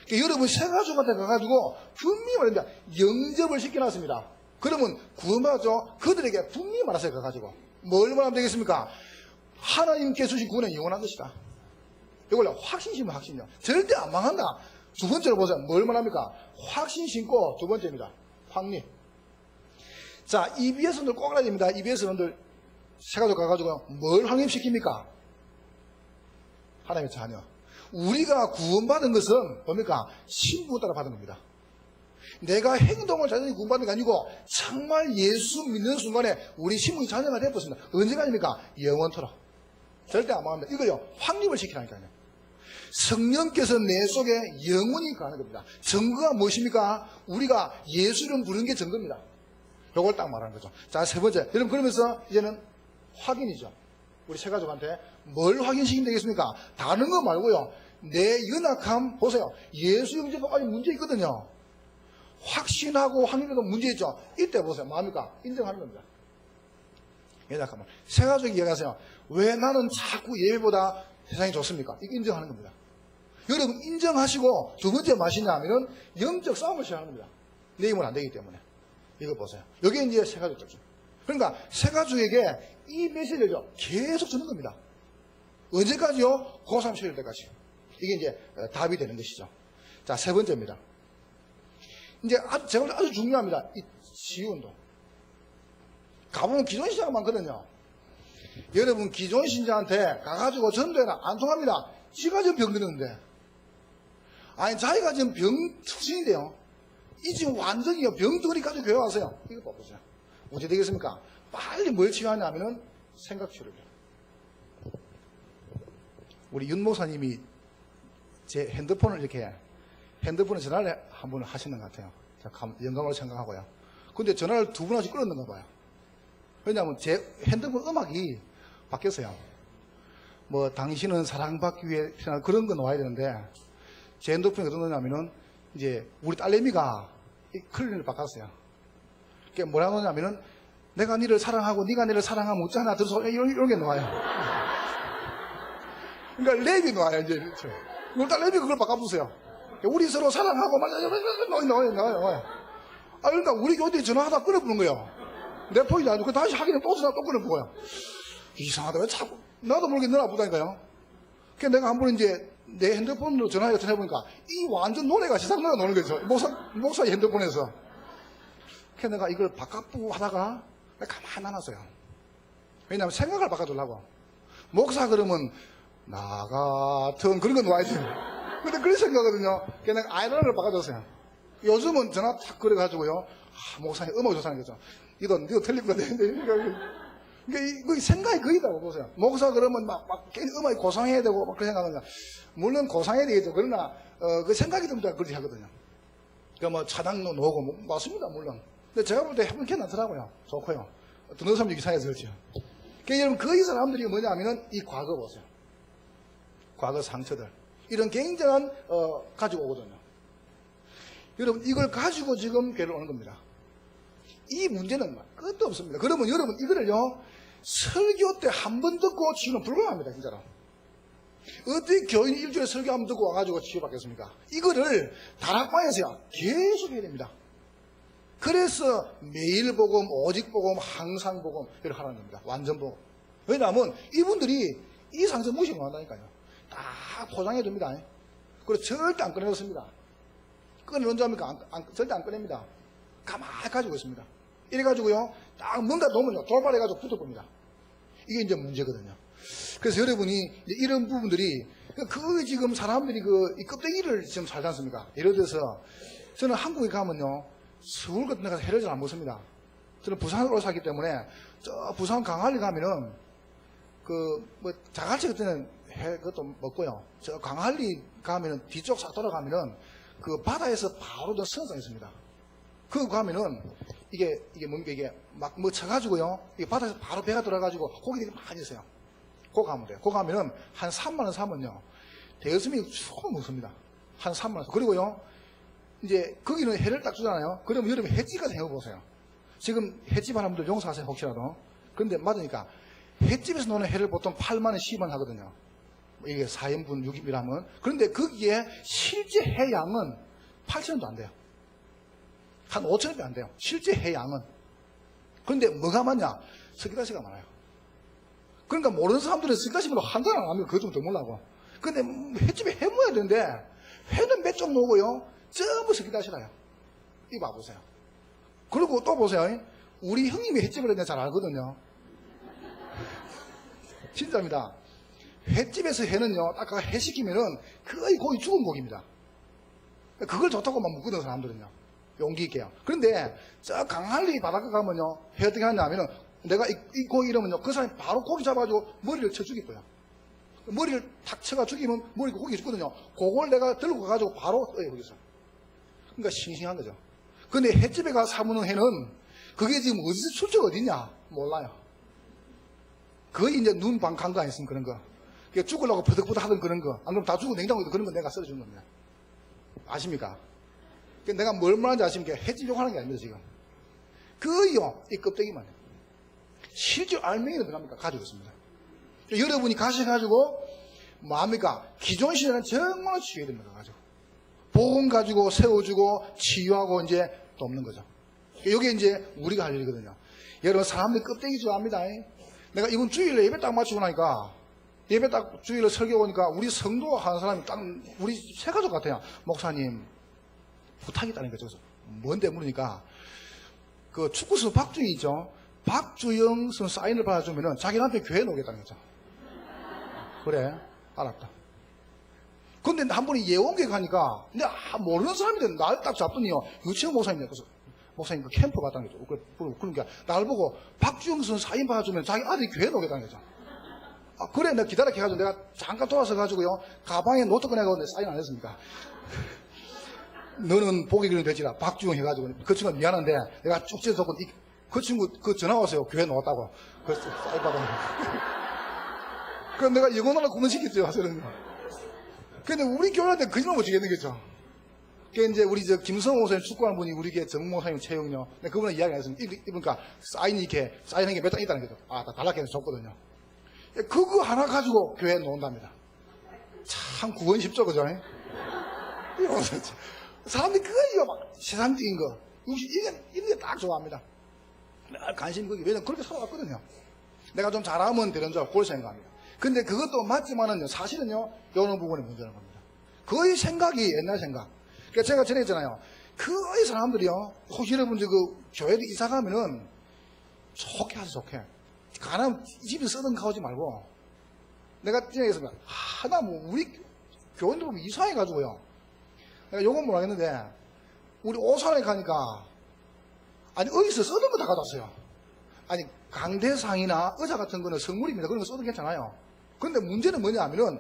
그러니까 여러분 세 가족한테 가가지고 분명히 말합니다. 영접을 시켜놨습니다. 그러면 구원받죠. 그들에게 분명히 말하세요. 가가지고 뭘 말하면 되겠습니까? 하나님께 주신 구원은 영원한 것이다. 이걸로 확신 심으면 확신이요. 절대 안 망한다. 두 번째로 보세요. 뭘 말합니까? 확신 심고 두 번째입니다. 확립. 자, EBS분들 꼭 알아야 됩니다. EBS분들 세 가족 가가지고 뭘 확립시킵니까? 하나님의 자녀. 우리가 구원받은 것은 뭡니까? 신부 따라 받은 겁니다. 내가 행동을 잘해서 구원받은 게 아니고 정말 예수 믿는 순간에 우리 신부의 자녀가 되었습니다. 언제까지입니까? 영원토록. 절대 안 망합니다. 이거요. 확립을 시키라니까요. 성령께서 내 속에 영원히 가는 겁니다. 증거가 무엇입니까? 우리가 예수를 부르는 게 증거입니다. 요걸 딱 말하는 거죠. 자, 세 번째. 여러분, 그러면서 이제는 확인이죠. 우리 세 가족한테 뭘 확인시키면 되겠습니까? 다른 거 말고요. 내 연약함, 보세요. 예수 영접까지 문제 있거든요. 확신하고 확립에도 문제 있죠. 이때 보세요. 뭐합니까? 인정하는 겁니다. 연약함을. 세 가족이 이야기하세요. 왜 나는 자꾸 예배보다 세상이 좋습니까? 이거 인정하는 겁니다. 여러분, 인정하시고 두 번째 마시냐 하면은 영적 싸움을 시작하는 겁니다. 내 힘은 안 되기 때문에. 이거 보세요. 여기 이제 세 가족이죠. 그러니까 세 가족에게 이 메시지를 계속 주는 겁니다. 언제까지요? 고3 시킬 때까지. 이게 이제 답이 되는 것이죠. 자, 세 번째입니다. 이제 제가 볼 때 아주 중요합니다. 이 지운동. 가보면 기존 신자가 많거든요. 여러분, 기존 신자한테 가가지고 전도해라. 안 통합니다. 지가 지금 병 드는데. 아니, 자기가 지금 병 특징인데요. 이 지금 완전히 병들이 가지고 교회 와서요. 이거 봐보세요. 어떻게 되겠습니까? 빨리 뭘 치료하냐면은 생각 치료를. 우리 윤 목사님이 제 핸드폰을 이렇게 핸드폰에 전화를 한 번 하시는 것 같아요. 영감으로 생각하고요. 근데 전화를 두 번씩 끊었는가 봐요. 왜냐하면 제 핸드폰 음악이 바뀌었어요. 뭐 당신은 사랑받기 위해 그런 거 나와야 되는데 제 핸드폰이 어떤 거냐면은 이제 우리 딸내미가 이 클린을 바꿨어요. 그게 뭐라고 하냐면은 내가 니를 사랑하고 니가 니를 사랑하면 어쩌나 들어서 이런 게 나와요. 그러니까 랩이 나와요. 이제 우리 딸내미가 그걸 바꿔보세요. 우리 서로 사랑하고 나와요. 아, 그러니까 우리 교대에 전화하다 끊어보는 거예요. 내 폰이 아니고 다시 확인해 또 전화 또 끊어보고요. 이상하다. 왜 자꾸 나도 모르게 늘 아프다니까요. 그래서 내가 한번 이제 내 핸드폰으로 전화해보니까 이 완전 노래가 세상 노래가 노는 거죠. 목사 핸드폰에서. 그래서 내가 이걸 바꿔보고 하다가 가만히 안 놨어요. 왜냐하면 생각을 바꿔주려고. 목사 그러면 나 같은 그런 거 놓아야지. 근데 그런 생각하거든요. 그래서 내가 아이러니를 바꿔줬어요. 요즘은 전화 탁 걸어가지고요. 목사님 음악 좋다는 거죠. 니도 틀릴 거 같은데. 그러니까 이 생각이 거의다고 보세요. 목사 그러면 막 음악이 고상해야 되고 막 그런 생각하는 거야. 물론 고상해야 되겠죠. 그러나 그 생각이 듭니다. 그렇게 하거든요. 그러니까 뭐 차당도 놓고 뭐, 맞습니다. 물론. 근데 제가 볼 때 해본 게 나더라고요. 좋고요. 듣는 사람도 이상해서 그렇죠. 그러니까 여러분 그 이 사람들이 뭐냐 하면은 이 과거 보세요. 과거 상처들. 이런 굉장한 가지고 오거든요. 여러분 이걸 가지고 지금 교회를 오는 겁니다. 이 문제는 끝도 없습니다. 그러면 여러분 이거를요 설교 때 한 번 듣고 치유는 불가능합니다. 진짜로. 어떻게 교인이 일주일에 설교 한 번 듣고 와가지고 치유받겠습니까? 이거를 다락방에서요 계속 해야 됩니다. 그래서 매일 복음, 오직 복음, 항상 복음 이렇게 하라는 겁니다. 완전 복음. 왜냐하면 이분들이 이 상처 무시 못 한다니까요. 다 포장해 줍니다. 그리고 절대 안 꺼내놓습니다. 꺼내놓은 줄 압니까? 절대 안 꺼냅니다. 가만히 가지고 있습니다. 이래가지고요, 딱 뭔가 놓으면요, 돌발해가지고 붙어봅니다. 이게 이제 문제거든요. 그래서 여러분이 이런 부분들이, 지금 사람들이 이 껍데기를 지금 살지 않습니까? 예를 들어서, 저는 한국에 가면요, 서울 같은 데 가서 회를 잘 안 먹습니다. 저는 부산으로 살기 때문에, 부산 강할리 가면은, 자갈치 같은 회, 그것도 먹고요. 저 강할리 가면은, 뒤쪽 싹 돌아가면은, 그 바다에서 바로 더 선상 있습니다. 그거 가면은, 이게 뭡니까, 이게 막 뭐 쳐가지고요. 이게 바다에서 바로 배가 돌아가지고 고기들이 많이 있어요. 그거 가면 돼요. 그거 가면은 한 3만 원 사면요. 대여섯명이 조금 먹습니다. 한 3만 원. 그리고요, 이제 거기는 해를 딱 주잖아요. 그러면 여름에 횟집 가서 해보세요. 지금 횟집 하는 분들 용서하세요, 혹시라도. 그런데 맞으니까 횟집에서 노는 회를 보통 8만 원, 10만 원 하거든요. 이게 4인분 6인이라면. 그런데 거기에 실제 해양은 8,000원도 안 돼요. 한 5,000원도 안 돼요. 실제 해양은. 그런데 뭐가 많냐? 스키다시가 많아요. 그러니까 모르는 사람들은 스키다시로 한 잔 안 하면 그거 좀 더 몰라고. 근데 횟집에 회 먹어야 되는데 회는 몇 점 놓고요. 전부 스키다시라요. 이거 봐보세요. 그리고 또 보세요. 우리 형님이 횟집을 내가 잘 알거든요. 진짜입니다. 횟집에서 회는요, 딱 회 시키면은 거의 고기 죽은 고기입니다. 그걸 좋다고만 묻거든, 사람들은요. 용기 있게요. 그런데 저 강할리 바닷가 가면요, 회 어떻게 하냐 하면은 내가 이 고기 이러면요, 그 사람이 바로 고기 잡아가지고 머리를 쳐 죽일 거야. 머리를 탁 쳐가 죽이면 머리가 고기 죽거든요. 그걸 내가 들고 가가지고 바로 떠요, 거기서. 그러니까 싱싱한 거죠. 근데 횟집에 가서 사먹는 회는 그게 지금 어디서 출처가 어디냐? 몰라요. 거의 이제 눈 방간 거 아니었으면 그런 거. 죽으려고 버덕버덕 하던 그런 거. 안 그러면 다 죽고 냉장고에도 그런 거 내가 썰어준 겁니다. 아십니까? 내가 뭘 말하는지 아십니까? 횟집 욕하는 게 아닙니다, 지금. 거의요, 이 껍데기만. 실제 알맹이는 들어갑니까? 가지고 있습니다. 여러분이 가셔가지고, 뭐합니까? 기존 시대는 정말 치유해야 됩니다, 가지고. 보험 가지고 세워주고, 치유하고 이제 돕는 거죠. 이게 이제 우리가 할 일이거든요. 여러분, 사람들이 껍데기 좋아합니다. 내가 이번 주일에 예배 딱 마치고 나니까, 예배 딱 주일에 설교 오니까 우리 성도 하는 사람이 딱 우리 세 가족 같아요. 목사님 부탁이 있다는 거죠. 뭔데 물으니까 그 축구선수 박주영 있죠. 박주영 선수 사인을 받아주면은 자기 남편 교회에 놓겠다는 거죠. 그래 알았다. 근데 한 번이 예원교회 가니까 근데 모르는 사람인데 날 딱 잡더니요. 유채영 목사님이요. 그래서 목사님 그 캠프 갔다는 거죠. 그러니까 날 보고 박주영 선수 사인 받아주면 자기 아들이 교회에 놓겠다는 거죠. 그래, 내가 기다렸게 해가지고 내가 잠깐 돌아서 가지고요. 가방에 노트 꺼내가지고 사인 안 했습니까? 너는 보기 그리 되지라. 박주영 해가지고. 그 친구가 미안한데 내가 쭉 찢어서 그 친구 그 전화 왔어요. 교회 나왔다고. 그래서 사인 받아. 그럼 내가 영혼하나 구원시켰죠. 하서는. 근데 우리 교회한테 거짓말 못 치겠는 거죠. 그 이제 우리 김성호 목사님 축구하는 분이 우리 교회 정모 목사님 채용요. 근데 그분은 이야기 안 했습니다. 이러니까 사인이 이렇게 사인한 게 몇 장 있다는 거죠. 다 달라게 해서 줬거든요. 그거 하나 가지고 교회에 놓는답니다. 참 구원 쉽죠, 그죠? 사람들이 그거 막 세상적인 거, 이런 게 딱 좋아합니다. 관심이 거기 왜냐면 그렇게 살아왔거든요. 내가 좀 잘하면 되는 줄 알고 그걸 생각합니다. 근데 그것도 맞지만은요, 사실은요, 이런 부분이 문제라는 겁니다. 거의 생각이 옛날 생각. 그러니까 제가 전에 했잖아요. 거의 사람들이요, 혹시 여러분들 그 교회에 이사 가면은 좋게 하세요, 좋게. 가난 집에서 쓰던 가오지 말고 내가 전에 했습니다. 하나 뭐 우리 교원들 보면 이상해가지고요. 내가 요건 모르겠는데 우리 오산에 가니까 아니 어디서 쓰던 거 다 가져왔어요. 아니 강대상이나 의자 같은 거는 선물입니다. 그런 거 써도 괜찮아요. 그런데 문제는 뭐냐 하면은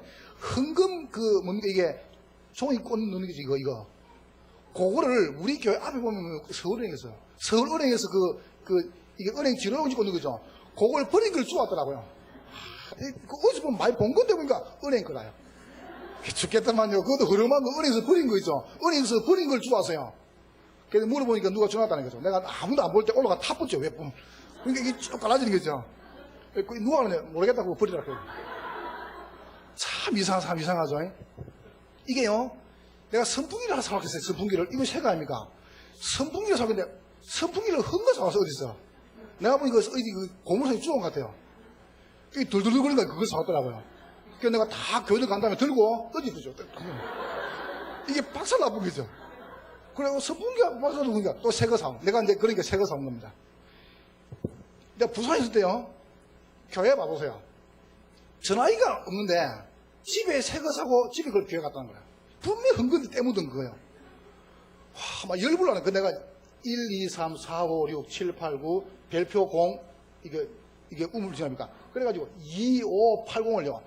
헌금 뭡니까 이게 종이 꽂는 거지 이거 그거를 우리 교회 앞에 보면 서울은행에서 이게 은행 지렁이 꽂는 거죠. 그걸 버린 걸 주웠더라고요. 어디서 보면 많이 본 건데 보니까 은행 거라요. 죽겠다만요. 그것도 흐름한 거 은행에서 버린 거 있죠. 은행에서 버린 걸 주웠어요. 그래서 물어보니까 누가 전화했다는 거죠. 내가 아무도 안 볼 때 올라가 타붙죠. 왜? 그러니까 이게 쭉 갈라지는 거죠. 누가 그러냐 모르겠다고 버리더라고요. 참 이상한 사람 이상하죠. 이게요. 내가 선풍기를 하나 사왔겠어요. 선풍기를. 이거 새거 아닙니까? 선풍기를 사왔는데 선풍기를 흠거 사왔어 어디서? 내가 보니까 어디 고물상에 주운 것 같아요. 이게 돌돌돌 거리니까 그걸 사왔더라고요. 그래서 내가 다 교회를 간 다음에 들고 던지죠. 이게 박살 나쁜 거죠. 그리고 선풍기가 박살 나니까 또 새 거 사온. 내가 이제 그러니까 새 거 사온 겁니다. 내가 부산에 있을 때요. 교회 봐보세요. 전화기가 없는데 집에 새 거 사고 집에 그걸 교회 갔다는 거야. 분명히 흥건데 때묻은 거예요. 와, 막 열불 나네. 그 내가 1, 2, 3, 4, 5, 6, 7, 8, 9 별표 0 이게 우물지납니까? 그래가지고 2, 5, 8, 0을요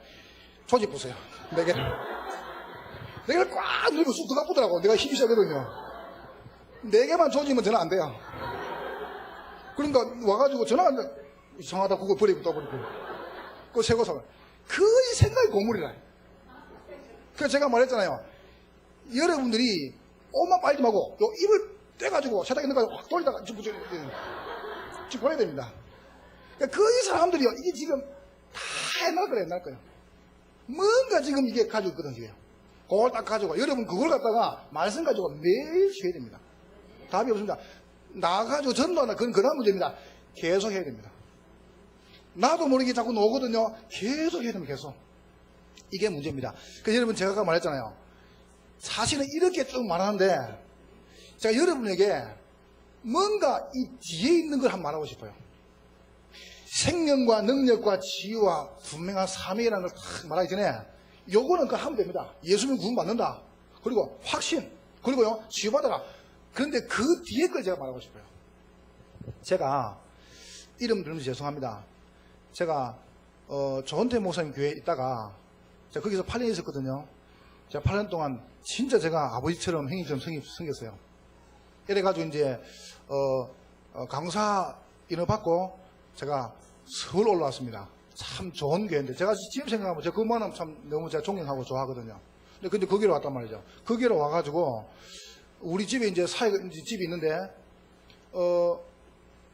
조직 보세요. 네 개를 꽉 누르고 쑥 들어가 보더라고. 내가 힘이 세거든요. 4개만 조지면 전화 안 돼요. 그러니까 와가지고 전화 안 돼. 이상하다 그거 버리고 또 버리고. 그거 새거 사. 거의 생각이 고물이라. 그래서 제가 말했잖아요. 여러분들이 옷만 빨지 말고 요 입을 떼가지고 세탁기 넣어가지고 확 돌리다가 지금 보내야 됩니다. 그러니까 거의 사람들이요, 이게 지금 다 옛날 거예요, 옛날 거예요. 뭔가 지금 이게 가지고 있거든요. 그걸 딱 가지고, 여러분 그걸 갖다가 말씀 가지고 매일 쉬어야 됩니다. 답이 없습니다. 나가지고 전도하나, 그건 그런 문제입니다. 계속 해야 됩니다. 나도 모르게 자꾸 나오거든요. 계속 해야 됩니다, 계속. 이게 문제입니다. 그래서 여러분 제가 아까 말했잖아요. 사실은 이렇게 쭉 말하는데, 제가 여러분에게 뭔가 이 뒤에 있는 걸 한번 말하고 싶어요. 생명과 능력과 지혜와 분명한 사명이라는 걸 딱 말하기 전에 요거는 그거 하면 됩니다. 예수님 구원받는다. 그리고 확신. 그리고요, 치유받아라. 그런데 그 뒤에 걸 제가 말하고 싶어요. 제가 이름 들으면서 죄송합니다. 제가 조은태 목사님 교회에 있다가 제가 거기서 8년 있었거든요. 제가 8년 동안 진짜 제가 아버지처럼 형님처럼 생겼어요. 이래가지고 이제 강사 인을 받고 제가 서울 올라왔습니다. 참 좋은 교회인데 제가 지금 생각하면 제가 그만하면 참 너무 제가 존경하고 좋아하거든요. 근데 거기로 왔단 말이죠. 거기로 와가지고 우리 집에 이제 집이 있는데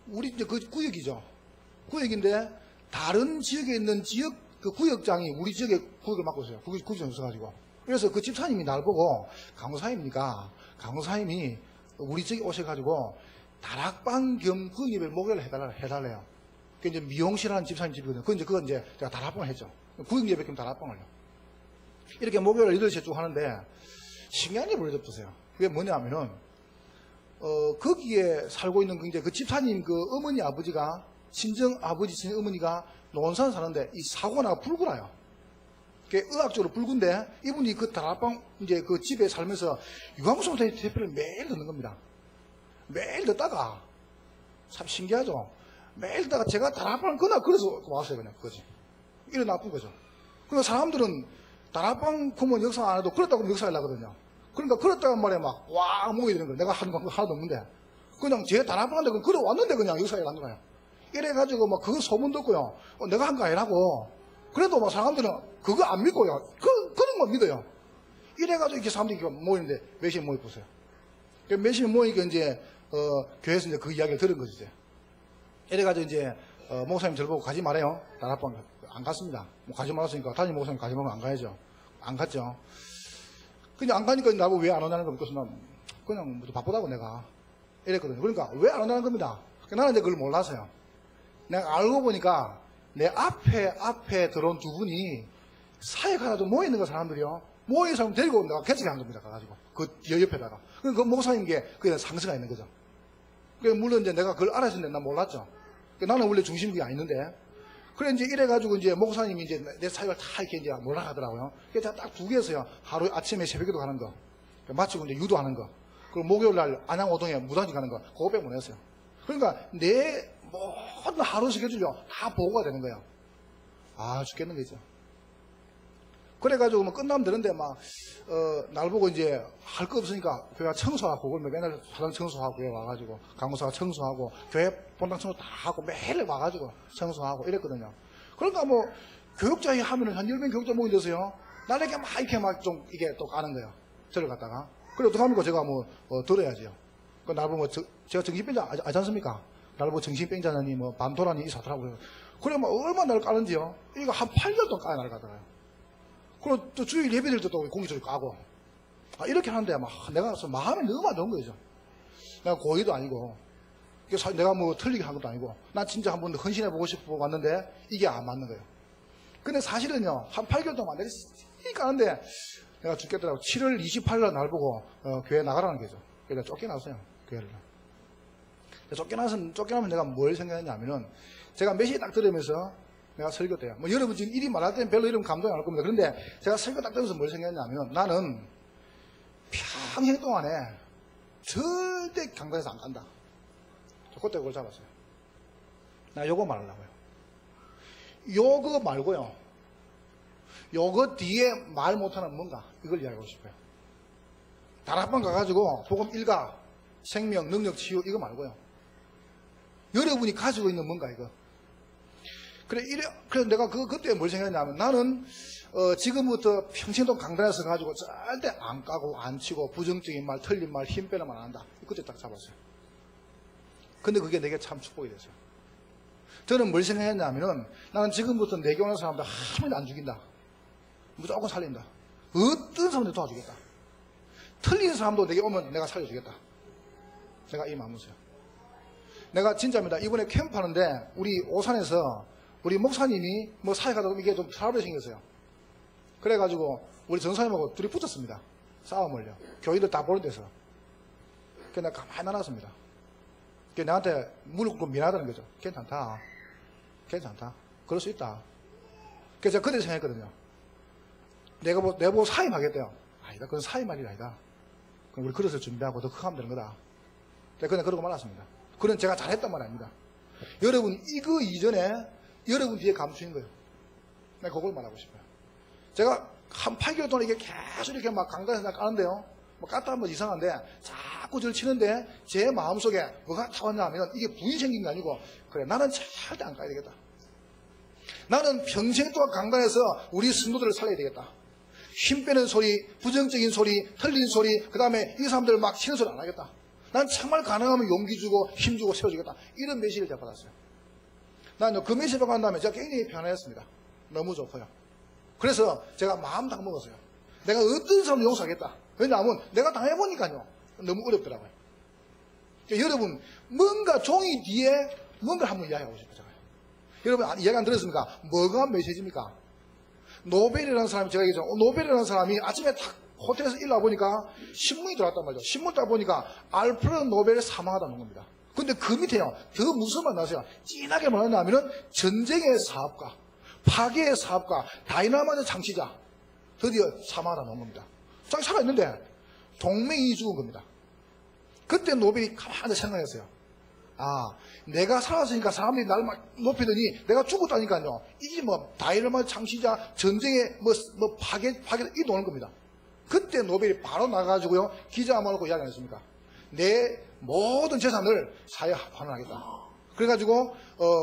우리 이제 그 구역이죠. 구역인데 다른 지역에 있는 지역 그 구역장이 우리 지역에 구역을 맡고 있어요. 구역장 있어가지고. 그래서 그 집사님이 날 보고 강사입니까? 강사님이 우리 지역에 오셔가지고 다락방 겸 구역 예배를 목요일에 해달래요. 그 이제 미용실하는 집사님 집이거든요. 그건 이제 제가 다락방을 했죠. 구역 예배 겸 다락방을요. 이렇게 목요일 8시에 쭉 하는데 신기한 일이 벌어졌어요. 그게 뭐냐면은 거기에 살고 있는 이제 그 집사님 그 어머니 아버지가 친정 아버지 친정 어머니가 논산 사는데 이 사고나 불구라요. 의학적으로 불구인데 이분이 그 다락방 이제 그 집에 살면서 유황송 대표를 매일 듣는 겁니다. 매일 듣다가 참 신기하죠. 매일 듣다가 제가 다락방을 그날 그래서 왔어요. 그냥 그거지. 이래 나쁜 거죠. 그러니까 사람들은 다락방 그러면 역사 안 해도 그렇다고 역사하려거든요. 그러니까 그렇다는 말에 막 와 모이 되는 거예요. 내가 하는 거 하나도 없는데 그냥 제 다락방한테 그래 왔는데 그냥 역사에 가는 거예요. 이래가지고 막 그거 소문 듣고요. 내가 한 거 아니라고. 그래도 막 사람들은 그거 안 믿고요. 그런 거 믿어요. 이래가지고 이렇게 사람들이 모이는데 몇 시에 모여보세요. 몇 시에 모이니까 이제 교회에서 이제 그 이야기를 들은 거죠. 이제. 이래가지고 이제 목사님 저를 보고 가지 말아요. 다락방 안 갔습니다. 뭐 가지 말았으니까 담임 목사님 가지 말면 안 가야죠. 안 갔죠. 그냥 안 가니까 나보고 왜 안 오냐는 겁니까? 그냥 바쁘다고 내가 이랬거든요. 그러니까 왜 안 오냐는 겁니다. 나는 이제 그걸 몰라서요. 내가 알고 보니까 내 앞에 들어온 두 분이 사역하다도 모여있는 거 사람들이요. 모여있는 사람 데리고 내가 개척한 겁니다. 가가지고. 그 옆에다가. 그 목사님께 그게 상승가 있는 거죠. 물론 이제 내가 그걸 알았는데 난 몰랐죠. 나는 원래 중심이 아니는데. 그래 이제 이래가지고 이제 목사님이 이제 내 사역을 다 이렇게 이제 몰아가더라고요. 그래서 딱 두 개였어요. 하루 아침에 새벽에도 가는 거. 마치고 이제 유도하는 거. 그리고 목요일 날 안양오동에 무당집 가는 거. 그거 빼고 보냈어요. 그러니까 내 모든 하루 스케줄이요. 다 보고가 되는 거예요. 아, 죽겠는 거죠. 그래가지고 뭐 끝나면 되는데 날 보고 이제 할 거 없으니까 교회가 청소하고 그걸 맨날 사람 청소하고 교회 와가지고 강무사가 청소하고 교회 본당 청소 다 하고 매일 와가지고 청소하고 이랬거든요. 그러니까 뭐 교육자회 하면은 한 10명 교육자 모인데서요. 나에게 막 이렇게 막 좀 이게 또 까는 거예요. 저를 갖다가. 그래 어떡합니까? 제가 들어야지요. 날 보고 제가 정신병자 아지 않습니까? 날 보고 정신병자니 밤도라니 이 사투라고 그래 얼마나 나를 까는지요. 이거 한 8년 동안 까요 나를 갖다가요. 그리고 또 주일 예배들 때 또 공기적으로 까고. 이렇게 하는데 내가 마음이 너무 안 좋은 거죠. 내가 고의도 아니고. 내가 틀리게 한 것도 아니고. 난 진짜 한번 헌신해보고 싶어 왔는데 이게 안 맞는 거예요. 근데 사실은요, 한 8개월 동안 내가 까는데 내가 죽겠더라고. 7월 28일 날 보고 교회 나가라는 거죠. 그래서 쫓겨났어요. 교회를. 쫓겨나면 내가 뭘 생각했냐면은 제가 몇 시에 딱 들으면서 내가 설교 때요. 여러분 지금 일이 말할 때는 별로 이런 감동이 안 올 겁니다. 그런데 제가 설교 딱 들으면서 뭘 생각했냐면 나는 평생 동안에 절대 강단에서 안 간다. 그때 그걸 잡았어요. 나 요거 말하려고요. 요거 말고요. 요거 뒤에 말 못하는 뭔가 이걸 이야기하고 싶어요. 다락방 가가지고 복음 일가, 생명, 능력, 치유 이거 말고요. 여러분이 가지고 있는 뭔가 이거. 그래서 내가 그때 뭘 생각했냐면 나는, 지금부터 평생동 강단에서 가지고 절대 안 까고 안 치고 부정적인 말, 틀린 말, 힘 빼는 말 안 한다. 그때 딱 잡았어요. 근데 그게 내게 참 축복이 됐어요. 저는 뭘 생각했냐면은 나는 지금부터 내게 오는 사람들 한 명도 안 죽인다. 무조건 살린다. 어떤 사람도 도와주겠다. 틀린 사람도 내게 오면 내가 살려주겠다. 내가 이 마음이었어요. 내가 진짜입니다. 이번에 캠프하는데 우리 오산에서 우리 목사님이 뭐 사회가다 이게 좀 트러블이 생겼어요. 그래가지고 우리 전사님하고 둘이 붙었습니다. 싸움을요. 교인들 다 보는 데서. 그래서 내가 가만히 나눴습니다. 그래서 나한테 물을 꿇고 미안하다는 거죠. 괜찮다. 괜찮다. 그럴 수 있다. 그래서 제가 그때 생각했거든요. 내보고 사임하겠대요. 아니다. 그건 사임 말이 아니다. 그럼 우리 그릇을 준비하고 더 크게 하면 되는 거다. 그냥 그러고 말았습니다. 그건 제가 잘했단 말 아닙니다. 여러분, 이거 이전에 여러분 뒤에 감추인 거예요. 내가 그걸 말하고 싶어요. 제가 한 8개월 동안 이게 계속 이렇게 막 강단에서 까는데요. 뭐 깠다 하면 이상한데 자꾸 저를 치는데 제 마음속에 뭐가 타왔냐면 이게 부이 생긴 게 아니고 그래 나는 절대 안 까야 되겠다. 나는 평생 동안 강단에서 우리 성도들을 살려야 되겠다. 힘 빼는 소리, 부정적인 소리, 틀린 소리, 그 다음에 이 사람들 막 치는 소리 안 하겠다. 난 정말 가능하면 용기 주고 힘 주고 세워주겠다. 이런 메시지를 제가 받았어요. 난 그 메시지 받고 난 다음에 제가 굉장히 편안했습니다. 너무 좋고요. 그래서 제가 마음 딱 먹었어요. 내가 어떤 사람을 용서하겠다. 왜냐하면 내가 당해보니까요. 너무 어렵더라고요. 그러니까 여러분, 뭔가 종이 뒤에 뭔가를 한번 이야기하고 싶어요. 여러분, 이야기 안 들었습니까? 뭐가 메시지입니까? 노벨이라는 사람이, 제가 얘기했죠. 노벨이라는 사람이 아침에 딱 호텔에서 일어나 보니까 신문이 들어왔단 말이죠. 신문 딱 보니까 알프레드 노벨이 사망하다는 겁니다. 근데 그 밑에요. 더 무슨 말 나세요? 진하게 말하냐면은 전쟁의 사업가, 파괴의 사업가, 다이나마이트 창시자, 드디어 사망하다는 겁니다. 자기 살아있는데 동맹이 죽은 겁니다. 그때 노벨이 가만히 생각했어요. 아, 내가 살았으니까 사람들이 나를 막 높이더니 내가 죽었다니까요. 이게 뭐 다이너마이트 창시자, 전쟁의 뭐 파괴 이 노는 겁니다. 그때 노벨이 바로 나가가지고요 기자 모아놓고 이야기 안 했습니까? 내 모든 재산을 사회에 환원하겠다. 그래가지고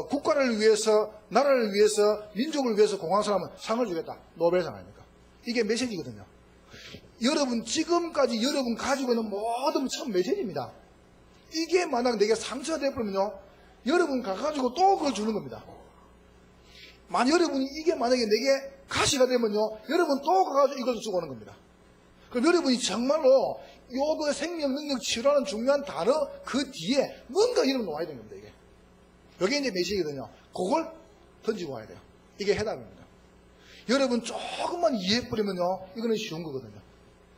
국가를 위해서, 나라를 위해서, 민족을 위해서 공헌한 사람은 상을 주겠다. 노벨상 아닙니까? 이게 메시지거든요. 여러분 지금까지 여러분 가지고 있는 모든 참 메시지입니다. 이게 만약 내게 상처가 되어버리면요 여러분 가가지고 또 그걸 주는 겁니다. 만약 여러분이 이게 만약에 내게 가시가 되면요 여러분 또 가가지고 이걸 주고 오는 겁니다. 그럼 여러분이 정말로 요거 생명 능력 치유라는 중요한 단어 그 뒤에 뭔가 여러분 와야 되는 겁니다. 이게 이제 메시지거든요. 그걸 던지고 와야 돼요. 이게 해답입니다. 여러분 조금만 이해해버리면요 이거는 쉬운 거거든요.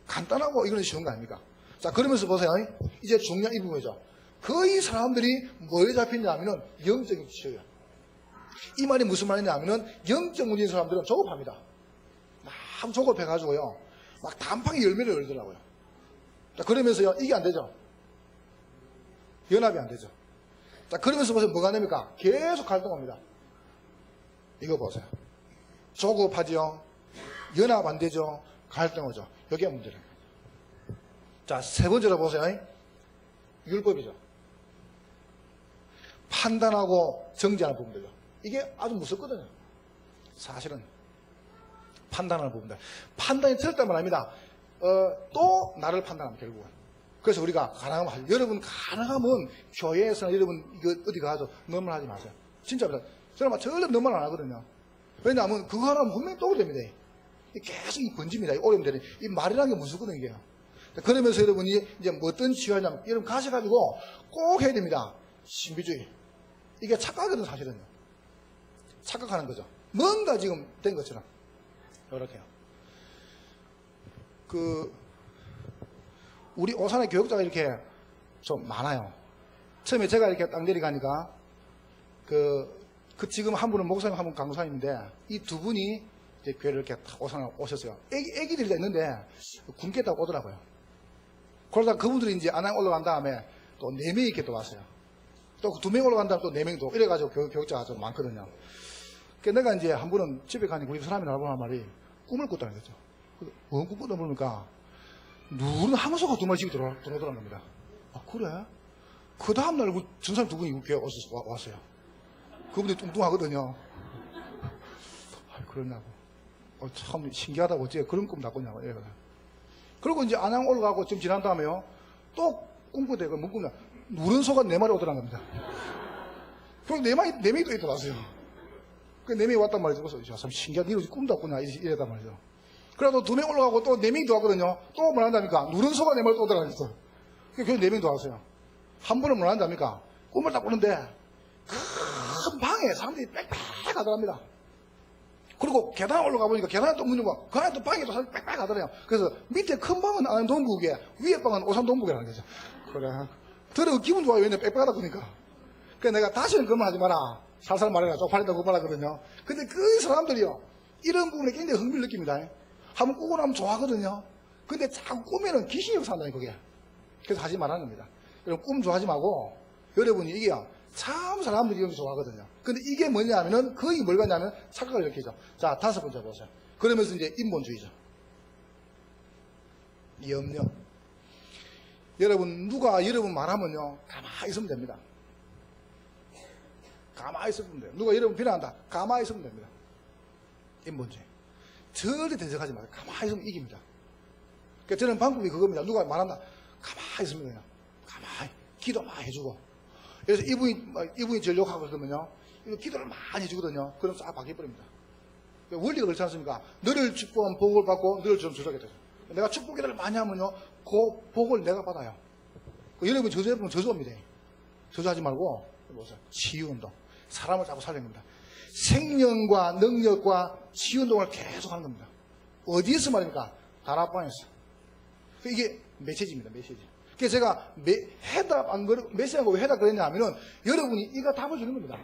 간단하고 이거는 쉬운 거 아닙니까? 자, 그러면서 보세요. 이제 중요한 이 부분이죠. 거의 사람들이 뭐에 잡혔냐면은 영적인 치유예요. 이 말이 무슨 말이냐면은 영적 문제인 사람들은 조급합니다. 막 조급해가지고요. 막 단판에 열매를 열더라고요. 자, 그러면서요. 이게 안 되죠. 연합이 안 되죠. 자, 그러면서 보세요. 뭐가 됩니까? 계속 갈등합니다. 이거 보세요. 조급하죠. 연합 안 되죠. 갈등하죠. 여기가 문제예요. 자, 세 번째로 보세요. 율법이죠. 판단하고 정지하는 부분들요. 이게 아주 무섭거든요. 사실은 판단하는 부분들. 판단이 틀렸단 말입니다. 또 나를 판단하면 결국은. 그래서 우리가 가능하면 여러분 가능하면 교회에서 여러분 이거 어디 가서 너무 말 하지 마세요. 진짜입니다. 저는 절대 너무 말 안 하거든요. 왜냐하면 그거 하나면 분명히 또 됩니다. 계속 이 번집니다. 이 오염되는 이 말이라는 게 무섭거든요. 이게. 그러면서 여러분이 이제 뭐 어떤 치유하냐면 여러분 가셔가지고 꼭 해야 됩니다. 신비주의. 이게 착각이거든요. 사실은요. 착각하는 거죠. 뭔가 지금 된 것처럼. 이렇게요. 우리 오산의 교육자가 이렇게 좀 많아요. 처음에 제가 이렇게 땅 내려가니까 지금 한 분은 목사님, 한 분은 강사님인데 이 두 분이 이제 교회를 이렇게 오산에 오셨어요. 애기들이 있는데 굶게 있다고 오더라고요. 그러다 그분들이 이제 안양 올라간 다음에 또 4명이 이렇게 또 왔어요. 또 2명 올라간 다음에 또 4명이 또 이래가지고 교육자가 좀 많거든요. 그러니까 내가 이제 한 번은 집에 가니까 우리 사람이 나보는 말이 꿈을 꿨다는 거죠. 뭔 꿈 꿨다 보니까 누군 하면서가 2마리씩 들어오더라는 겁니다. 아, 그래? 그 다음날 전사님 2분이 교회에 왔어요. 그분들이 뚱뚱하거든요. 그러냐고. 참 신기하다고 어째 그런 꿈 다 꾸냐고. 얘가. 그리고 이제 안양 올라가고 좀 지난 다음에요. 또 꿈꾸대. 뭐 꾸냐. 누른 소가 네 마리 오더란 겁니다. 그리고 네 명이 또 있더라고요. 그 네 명이 왔단 말이죠. 그래서 참 신기하다. 이거 꿈도 안 꾸냐. 이랬단 말이죠. 그래도 두 명 올라가고 또 네 명이 더 왔거든요. 또 뭘 한답니까? 누른 소가 네 마리 또 오더라고요. 그래서 네 명이 더 왔어요. 한 번은 뭘 한답니까? 꿈을 딱 꾸는데 큰 방에 사람들이 빽빽 하더랍니다. 그리고 계단 올라가 보니까 계단에 또 문이 뭐, 그 안에 또 방에 또 사람들이 빽빽 하더래요. 그래서 밑에 큰 방은 안동국에, 위에 방은 오산동국이라는 거죠. 그래. 들어 기분 좋아요. 왜냐면 빽빽하다 보니까. 그래서 내가 다시는 그만 하지 마라. 살살 말해라. 쪽팔린다고 말하거든요. 근데 그 사람들이요. 이런 부분에 굉장히 흥미를 느낍니다. 한번 꾸고 나면 좋아하거든요. 근데 자꾸 꾸면은 귀신이 역사한다니, 그게. 그래서 하지 말라는 겁니다. 여러분, 꿈 좋아하지 말고, 여러분이 이게 참 사람들이 이런 거 좋아하거든요. 근데 이게 뭐냐 하면은 거의 뭘 가냐면 착각을 일으키죠. 자, 다섯 번째 보세요. 그러면서 이제 인본주의죠. 염려. 여러분, 누가 여러분 말하면요, 가만히 있으면 됩니다. 가만히 있으면 돼요. 누가 여러분 비난한다. 가만히 있으면 됩니다. 인본주의. 절대 대적하지 마세요. 가만히 있으면 이깁니다. 그러니까 저는 방법이 그겁니다. 누가 말한다. 가만히 있으면 돼요. 가만히. 기도 많이 해주고. 그래서 이분이 전력하고 그러면요. 기도를 많이 해주거든요. 그럼 싹 바뀌어버립니다. 원리가 그렇지 않습니까? 너를 축복한 복을 받고 너를 좀 주라게 되죠. 내가 축복 기도를 많이 하면요. 그 복을 내가 받아요. 여러분 저주해보면 저주합니다. 저주하지 말고 보세요. 치유운동. 사람을 자꾸 살리는 겁니다. 생명과 능력과 치유운동을 계속 하는 겁니다. 어디에서 말입니까? 다락방에서. 이게 메시지입니다. 메시지. 그래서 제가 메시지하고 왜 해답 그랬냐 하면은 여러분이 이거 답을 주는 겁니다.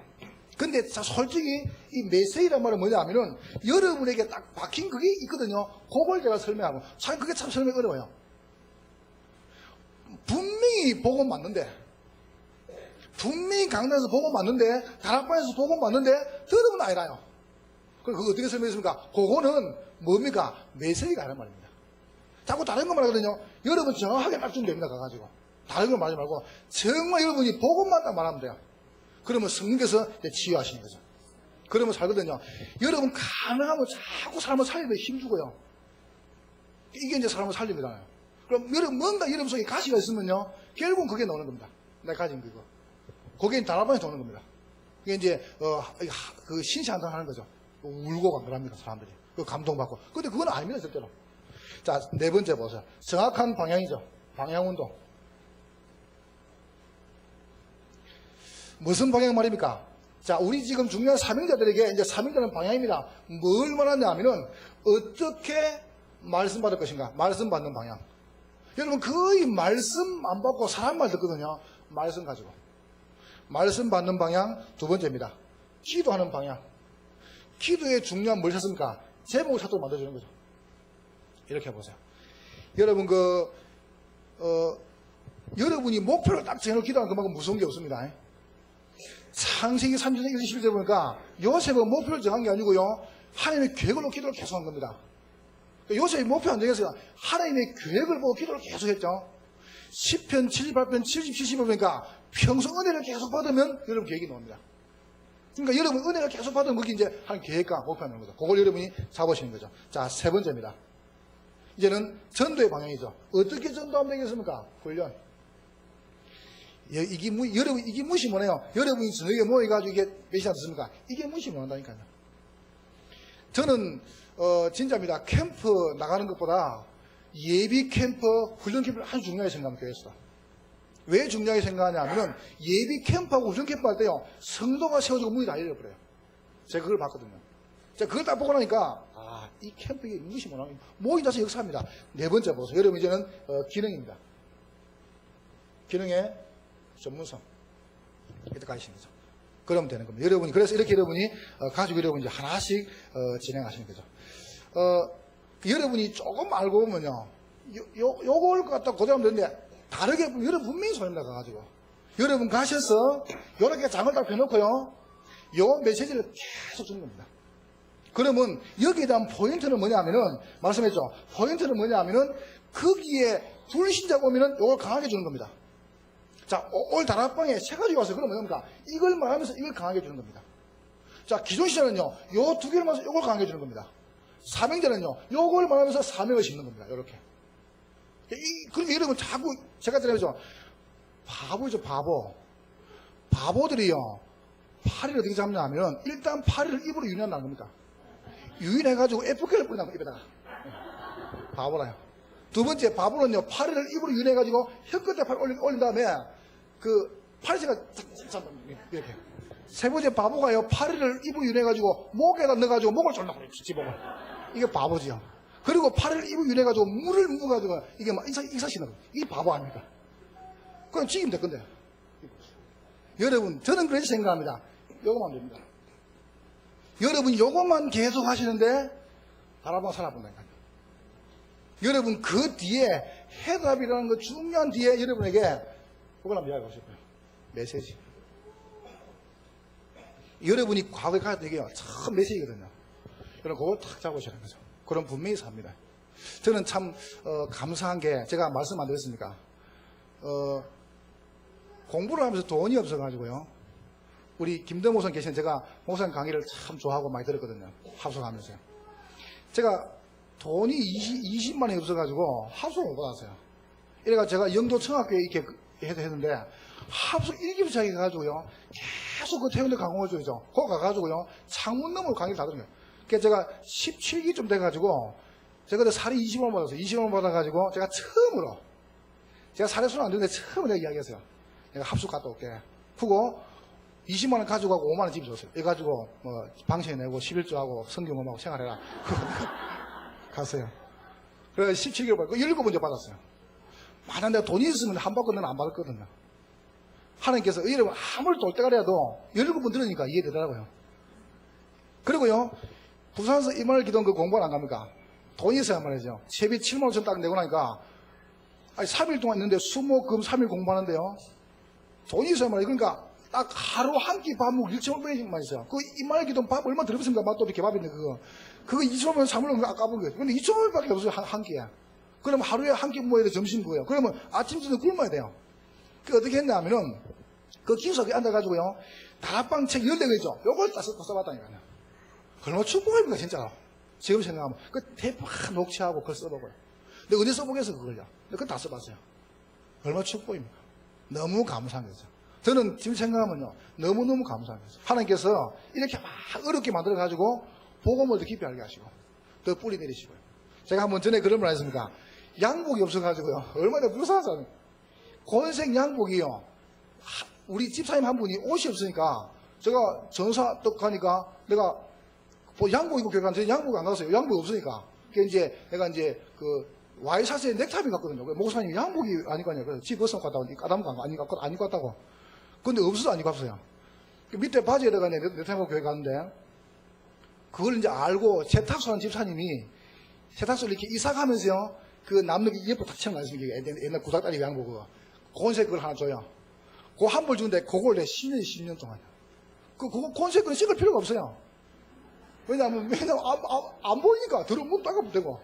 근데 솔직히 이 메시지란 말은 뭐냐 하면은 여러분에게 딱 박힌 그게 있거든요. 그걸 제가 설명하고. 참 그게 참 설명이 어려워요. 분명히 복음 맞는데 분명히 강단에서 복음 맞는데 다락방에서 복음 맞는데 들으면 아니라요. 그럼 그거 어떻게 설명했습니까? 그거는 뭡니까? 메시지가 아니란 말입니다. 자꾸 다른 거 말하거든요. 여러분 정확하게 맞추면 됩니다. 가가지고 다른 거 말하지 말고 정말 여러분이 복음만 딱 말하면 돼요. 그러면 성령께서 치유하시는 거죠. 그러면 살거든요. 여러분 가능하면 자꾸 사람을 살리면 힘주고요. 이게 이제 사람을 살립니다. 그럼 여러분 뭔가 여러분 속에 가시가 있으면요. 결국은 그게 나오는 겁니다. 내가 가진 그거. 그게 다락방에 나오는 겁니다. 이게 이제 그 신시한탄 하는 거죠. 울고 간다랍니다. 사람들이. 그 감동받고. 근데 그건 아닙니다. 절대로. 자, 네 번째 보세요. 정확한 방향이죠. 방향운동. 무슨 방향 말입니까? 자, 우리 지금 중요한 사명자들에게 이제 사명자는 방향입니다. 뭘 말하냐 하면은 어떻게 말씀 받을 것인가? 말씀 받는 방향. 여러분 거의 말씀 안 받고 사람만 듣거든요. 말씀 가지고. 말씀 받는 방향 두 번째입니다. 기도하는 방향. 기도의 중요한 뭘 찾습니까? 제목을 찾도록 만들어주는 거죠. 이렇게 해보세요. 여러분 여러분이 목표를 딱 정해놓고 기도하는 그만큼 무서운 게 없습니다. 창세기 3장 1, 11절 보니까 요셉은 목표를 정한 게 아니고요. 하나님의 계획을 놓고 기도를 계속한 겁니다. 요셉이 목표 안 정했어요. 하나님의 계획을 보고 기도를 계속했죠. 10편, 78편, 70, 70을 보니까 평소 은혜를 계속 받으면 여러분 계획이 나옵니다. 그러니까 여러분 은혜를 계속 받으면 그게 이제 한 계획과 목표하는 거죠. 그걸 여러분이 잡으시는 거죠. 자, 세 번째입니다. 이제는 전도의 방향이죠. 어떻게 전도하면 되겠습니까? 훈련. 여러분, 이게 무시 못해요. 여러분이 저녁에 모여가지고 이게 몇 시간 듣습니까? 이게 무시 못한다니까요. 저는, 진짜입니다. 캠프 나가는 것보다 예비 캠프, 훈련 캠프를 아주 중요하게 생각합니다. 교회에서. 왜 중요하게 생각하냐 하면 예비 캠프하고 훈련 캠프 할 때요. 성도가 세워지고 문이 다 열려버려요. 제가 그걸 봤거든요. 제가 그걸 딱 보고 나니까, 이 캠프 이게 무시 못하면 모인 자서 역사합니다. 네 번째 보세요. 여러분 이제는, 기능입니다. 기능의 전문성. 이렇게 가시는 거죠. 그러면 되는 겁니다. 여러분이, 그래서 이렇게 여러분이, 가지고 여러분이 하나씩, 진행하시는 거죠. 여러분이 조금 알고 보면요. 요걸 갖다 고정하면 되는데, 다르게, 여러분 분명히 소리입니다. 가가지고. 여러분 가셔서, 요렇게 장을 딱 펴놓고요. 요 메시지를 계속 주는 겁니다. 그러면 여기에 대한 포인트는 뭐냐 하면은, 말씀했죠. 포인트는 뭐냐 하면은, 거기에 불신자가 오면은 요걸 강하게 주는 겁니다. 자, 올 다락방에 세 가지 와서 그러면 뭡니까? 이걸 말하면서 이걸 강하게 주는 겁니다. 자, 기존 시대는요, 요 두 개를 말해서 요걸 강조해주는 겁니다. 사명제는요, 요걸 말하면서 사명을 심는 겁니다. 요렇게. 그러니까 여러분 자꾸, 제가 드리면서, 바보죠, 바보. 바보들이요, 파리를 어떻게 잡냐 하면, 일단 파리를 입으로 유인한다는 겁니다. 유인해가지고 에프케를 뿌린다는 거예요, 입에다가. 바보라요. 두 번째, 바보는요, 파리를 입으로 유인해가지고, 혀끝에 팔 올린 다음에, 파리새가 이렇게. 세 번째 바보가요, 파리를 입으로 유인해가지고, 목에다 넣어가지고, 목을 졸라 그래요, 지목을. 이게 바보지요. 그리고 파리를 입으로 유인해가지고, 물을 묻어가지고, 이게 막 익사시는 거예요. 이게 바보 아닙니까? 그럼 지금 될 건데. 여러분, 저는 그렇게 생각합니다. 요거만 됩니다. 여러분, 요것만 계속 하시는데, 바라보고 살아본다니까요. 여러분, 그 뒤에, 해답이라는 거 중요한 뒤에 여러분에게, 그걸 한번 이야기하고 싶어요. 메시지. 여러분이 과거에 가야 되게요. 참 메시지거든요. 여러분, 그걸 탁 잡으시는 거죠. 그럼 분명히 삽니다. 저는 참, 감사한 게, 제가 말씀 안 드렸습니까? 공부를 하면서 돈이 없어가지고요. 우리 김대모 목사님 계신 제가 목사님 강의를 참 좋아하고 많이 들었거든요. 합숙하면서요. 제가 돈이 20만 원이 없어가지고 합숙을 못 받았어요. 이래가 제가 영도 청학교에 이렇게 했는데 합숙 1기부터 해가지고요. 계속 그 태운대 강공을 쪽이죠. 거기 가가지고요. 창문 너머로 강의를 다 들은 거예요. 그래서 제가 17기쯤 돼가지고 제가 그때 살이 20만 원 받았어요. 20만 원 받아가지고 제가 처음으로 제가 살에서는 안 되는데 처음으로 내가 이야기했어요. 내가 합숙 갔다 올게. 그거 20만 원 가지고 가고 5만 원 집에 줬어요. 이래가지고 뭐 방세 내고 11조하고 성경음하고 생활해라. 갔어요. 그래서 17개월 받고 17번째 받았어요. 만약 내가 돈이 있으면 한 바퀴는 안 받았거든요. 하나님께서 여러분 아무리 돌대가리라도 17번 들으니까 이해되더라고요. 그리고요 부산에서 이말 기도한 그 공부를 안 갑니까? 돈이 있어야 말이죠. 세비 7만 5천 딱 내고 나니까 아니 3일 동안 있는데 수목금 3일 공부하는데요. 돈이 있어야 말이에요. 그러니까 딱 하루 한 끼 밥 먹고 1,500원만 있어요. 그 이말 기도한 밥 얼마 들었습니까? 맛도비 개밥인데 그거 2,500원 사물로 아까운 거예요. 근데 2,500원밖에 없어요. 한 끼에. 그러면 하루에 한 끼 먹어야 돼. 점심 그거예요. 그러면 아침 저녁 굶어야 돼요. 그 어떻게 했냐 하면은 그 기숙사에 앉아가지고요. 다락방 책 14개 있죠. 요걸 다 써봤다니까요. 얼마나 축복입니까 진짜로. 지금 생각하면 그 테이프 녹취하고 그걸 써보고요. 근데 어디 써보겠어 그걸요. 근데 그걸 다 써봤어요. 얼마나 축복입니까. 너무 감사한 거죠. 저는 지금 생각하면요. 너무너무 감사한 거죠. 하나님께서 이렇게 막 어렵게 만들어가지고 복음을 더 깊이 알게 하시고 더 뿌리 내리시고요. 제가 한번 전에 그런 말 했습니까? 양복이 없어가지고요. 얼마나 불쌍하잖아요. 곤색 양복이요. 우리 집사님 한 분이 옷이 없으니까 제가 전사 떡 가니까 내가 뭐 양복 입고 교회 갔는데 양복 안 갔어요. 양복 없으니까. 그게 이제 내가 이제 그 와이셔츠에 넥타이 갔거든요. 목사님이 양복이 아니거든요. 그래서 집 벗어 갔다고 까담 간 거 안 입고 왔다고. 근데 없어도 안 입고 왔어요. 밑에 바지에다가 넥타이 입고 교회 갔는데 그걸 이제 알고 세탁소 하는 집사님이 세탁소를 이렇게 이사 가면서요. 그 남는 예쁘게 탁 채워놨습니다. 옛날 구닥다리 양복 그거. 곤색 그걸 하나 줘요. 그거 한 벌 주는데 그걸 내 10년 동안. 그거 곤색 그걸 씻을 필요가 없어요. 왜냐하면 안 보이니까 들어오면 따가면 되고.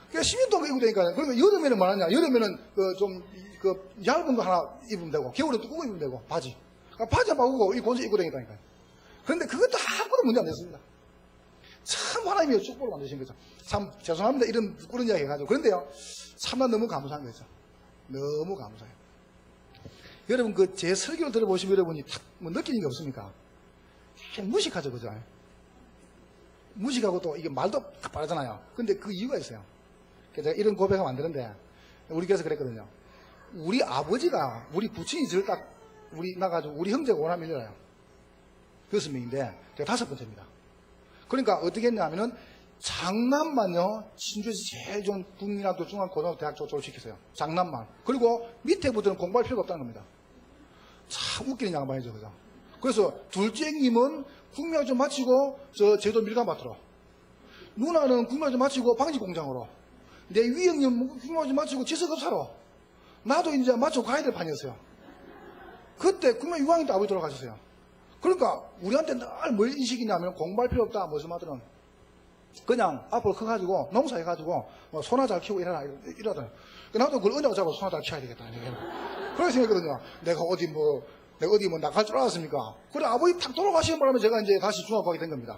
그러니까 10년 동안 입고 되니까. 그러면 여름에는 뭐하냐? 여름에는 얇은 거 하나 입으면 되고, 겨울에 두꺼운 거 입으면 되고, 바지. 그러니까 바지 바꾸고 이 곤색 입고 다니까요. 그런데 그것도 아무도 문제 안 됐습니다. 참 하나님이 축복을 만드신 거죠. 참 죄송합니다. 이런 부끄러운 이야기 해가지고. 그런데요, 참나 너무 감사한 거죠. 너무 감사해요. 여러분 제 설교를 들어보시면 여러분이 탁 느끼는 게 없습니까? 무식하죠, 그죠? 무식하고 또 이게 말도 딱 빠르잖아요. 근데 그 이유가 있어요. 제가 이런 고백하면 안 되는데 우리 교회에서 그랬거든요. 우리 아버지가 우리 부친이 저를 딱 나가지고 우리 형제가 원하면 일어나요. 6명인데 제가 5번째입니다. 그러니까 어떻게 했냐면은 장남만요 신주에서 제일 좋은 국민학교 중앙고등학교 대학 졸업시켰어요. 장남만. 그리고 밑에부터는 공부할 필요가 없다는 겁니다. 참 웃기는 양반이죠, 그죠? 그래서 둘째님은 국민학교 마치고 제도 밀감밭으로, 누나는 국민학교 마치고 방지공장으로, 내 위형님 국민학교 마치고 지석업사로, 나도 이제 마치고 가야 될 판이었어요. 그때 국민학교 6학년 때 아버지 돌아가셨어요. 그러니까 우리한테 늘 뭘 인식이냐면 공부할 필요 없다. 무슨 말들은 그냥 앞으로 커가지고 농사해가지고 소나 잘 키우고 이러더라고요. 나도 그걸 은혜가 잡아서 소나 잘 키워야 되겠다. 그렇게 생각했거든요. 내가 어디 내가 어디 뭐 나갈 줄 알았습니까? 그래, 아버지 탁 돌아가시는 바람에 제가 이제 다시 중학교 가게 된 겁니다.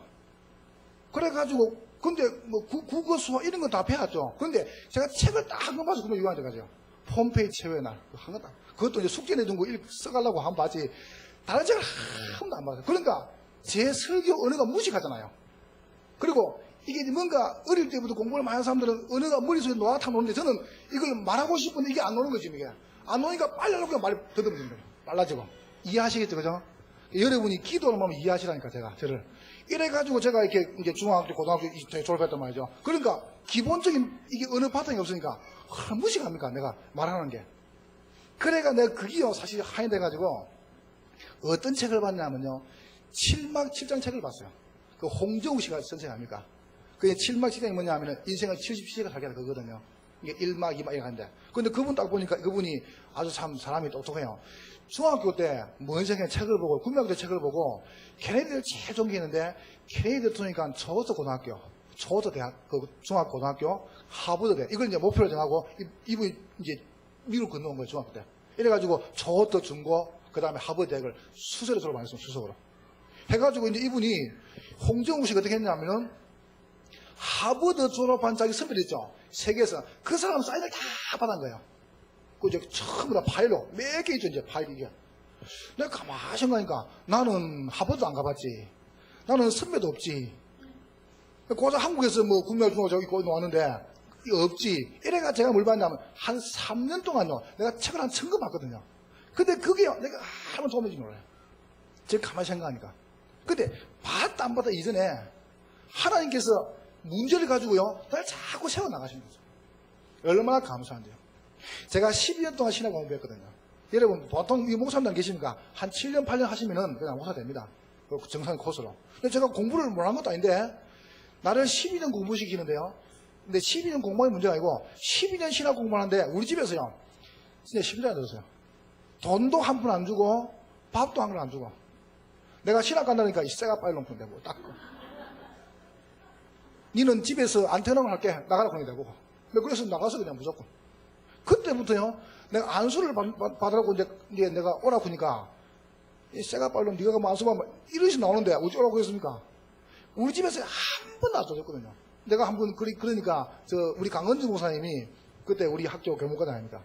그래가지고, 근데 뭐 국어, 수학 이런 건 다 배웠죠. 근데 제가 책을 딱 한 권 봐서 그만 유학한테 가죠. 홈페이지 최후의 날. 한 건 딱. 그것도 이제 숙제 내준 거 써가려고 한 번 봤지. 다른 책을 한 번도 안 봤어요. 그러니까 제 설교 언어가 무식하잖아요. 그리고 이게 뭔가 어릴 때부터 공부를 많이 한 사람들은 언어가 머릿속에 노랗게 노는데 저는 이걸 말하고 싶은데 이게 안 노는 거지, 이게. 안 노니까 빨리 하려고 말이 더듬어지는 거예요. 빨라지고. 이해하시겠죠, 그죠? 여러분이 기도를 하면 이해하시라니까, 제가, 저를. 이래가지고 제가 이렇게 이제 중학교, 고등학교 졸업했단 말이죠. 그러니까 기본적인 이게 언어 바탕이 없으니까 무식합니까, 내가 말하는 게. 그래가 내가 그게요, 사실 한이 돼가지고 어떤 책을 봤냐면요. 7막 7장 책을 봤어요. 그 홍정우 씨가 쓴 책 아닙니까? 그 7막 7장이 뭐냐 하면은 인생을 70시간 살게 하는 거거든요. 이게 1막, 2막 이렇게 하는데. 근데 그분 딱 보니까 그분이 아주 참 사람이 똑똑해요. 중학교 때 뭔생의 책을 보고, 국민학교 때 책을 보고, 케네디를 제일 존경했는데, 케네디 대통령이니까 저도 고등학교, 저도 대학, 그 중학교, 고등학교, 하버드대. 이걸 이제 목표로 정하고, 이분이 이제 미국 건너온 거예요, 중학교 때. 이래가지고, 저도 중고, 그 다음에 하버드 대학을 수세로 졸업했어요, 수석으로. 해가지고 이제 이분이, 홍정우 씨가 어떻게 했냐면은, 하버드 졸업한 자기 선배들 있죠? 세계에서. 그 사람 사인을 다 받은 거예요. 그 이제 전부 다 파일로. 몇 개 있죠, 이제 파일이 이게. 내가 가만히 생각하니까 나는 하버드 안 가봤지. 나는 선배도 없지. 고작 한국에서 뭐 국민학교 중학교 저기 거기 왔는데 없지. 이래가 제가 뭘 봤냐면 한 3년 동안요. 내가 책을 한 1000권 봤거든요. 근데 그게요. 내가 아무 도움이 되지 몰라요. 제가 가만히 생각하니까. 근데 봤다 안 봤다 이전에 하나님께서 문제를 가지고요. 날 자꾸 세워나가시는 거죠. 얼마나 감사한데요. 제가 12년 동안 신학 공부했거든요. 여러분, 보통 이 목사님들 계십니까? 한 7년, 8년 하시면은 그냥 목사 됩니다. 그 정상 코스로. 근데 제가 공부를 못 한 것도 아닌데, 나를 12년 공부시키는데요. 근데 12년 공부하는 문제가 아니고, 12년 신학 공부를 하는데, 우리 집에서요. 진짜 10년 들었어요. 돈도 한 푼 안 주고, 밥도 한 푼 안 주고. 내가 신학 간다니까, 이 새가 빨리 놓고 되고, 딱. 니는 집에서 안테나만 할게. 나가라 그러게 되고. 그래서 나가서 그냥 무조건. 그때부터요, 내가 안수를 받으라고 이제 내가 오라고 하니까, 이 새가 빨리 네가 가면 안수 받으면 이런 식으로 나오는데, 어찌 오라고 그랬습니까? 우리 집에서 한 번도 안 줬거든요. 내가 한 번, 그러니까, 우리 강은주 목사님이 그때 우리 학교 교무과장 아닙니까?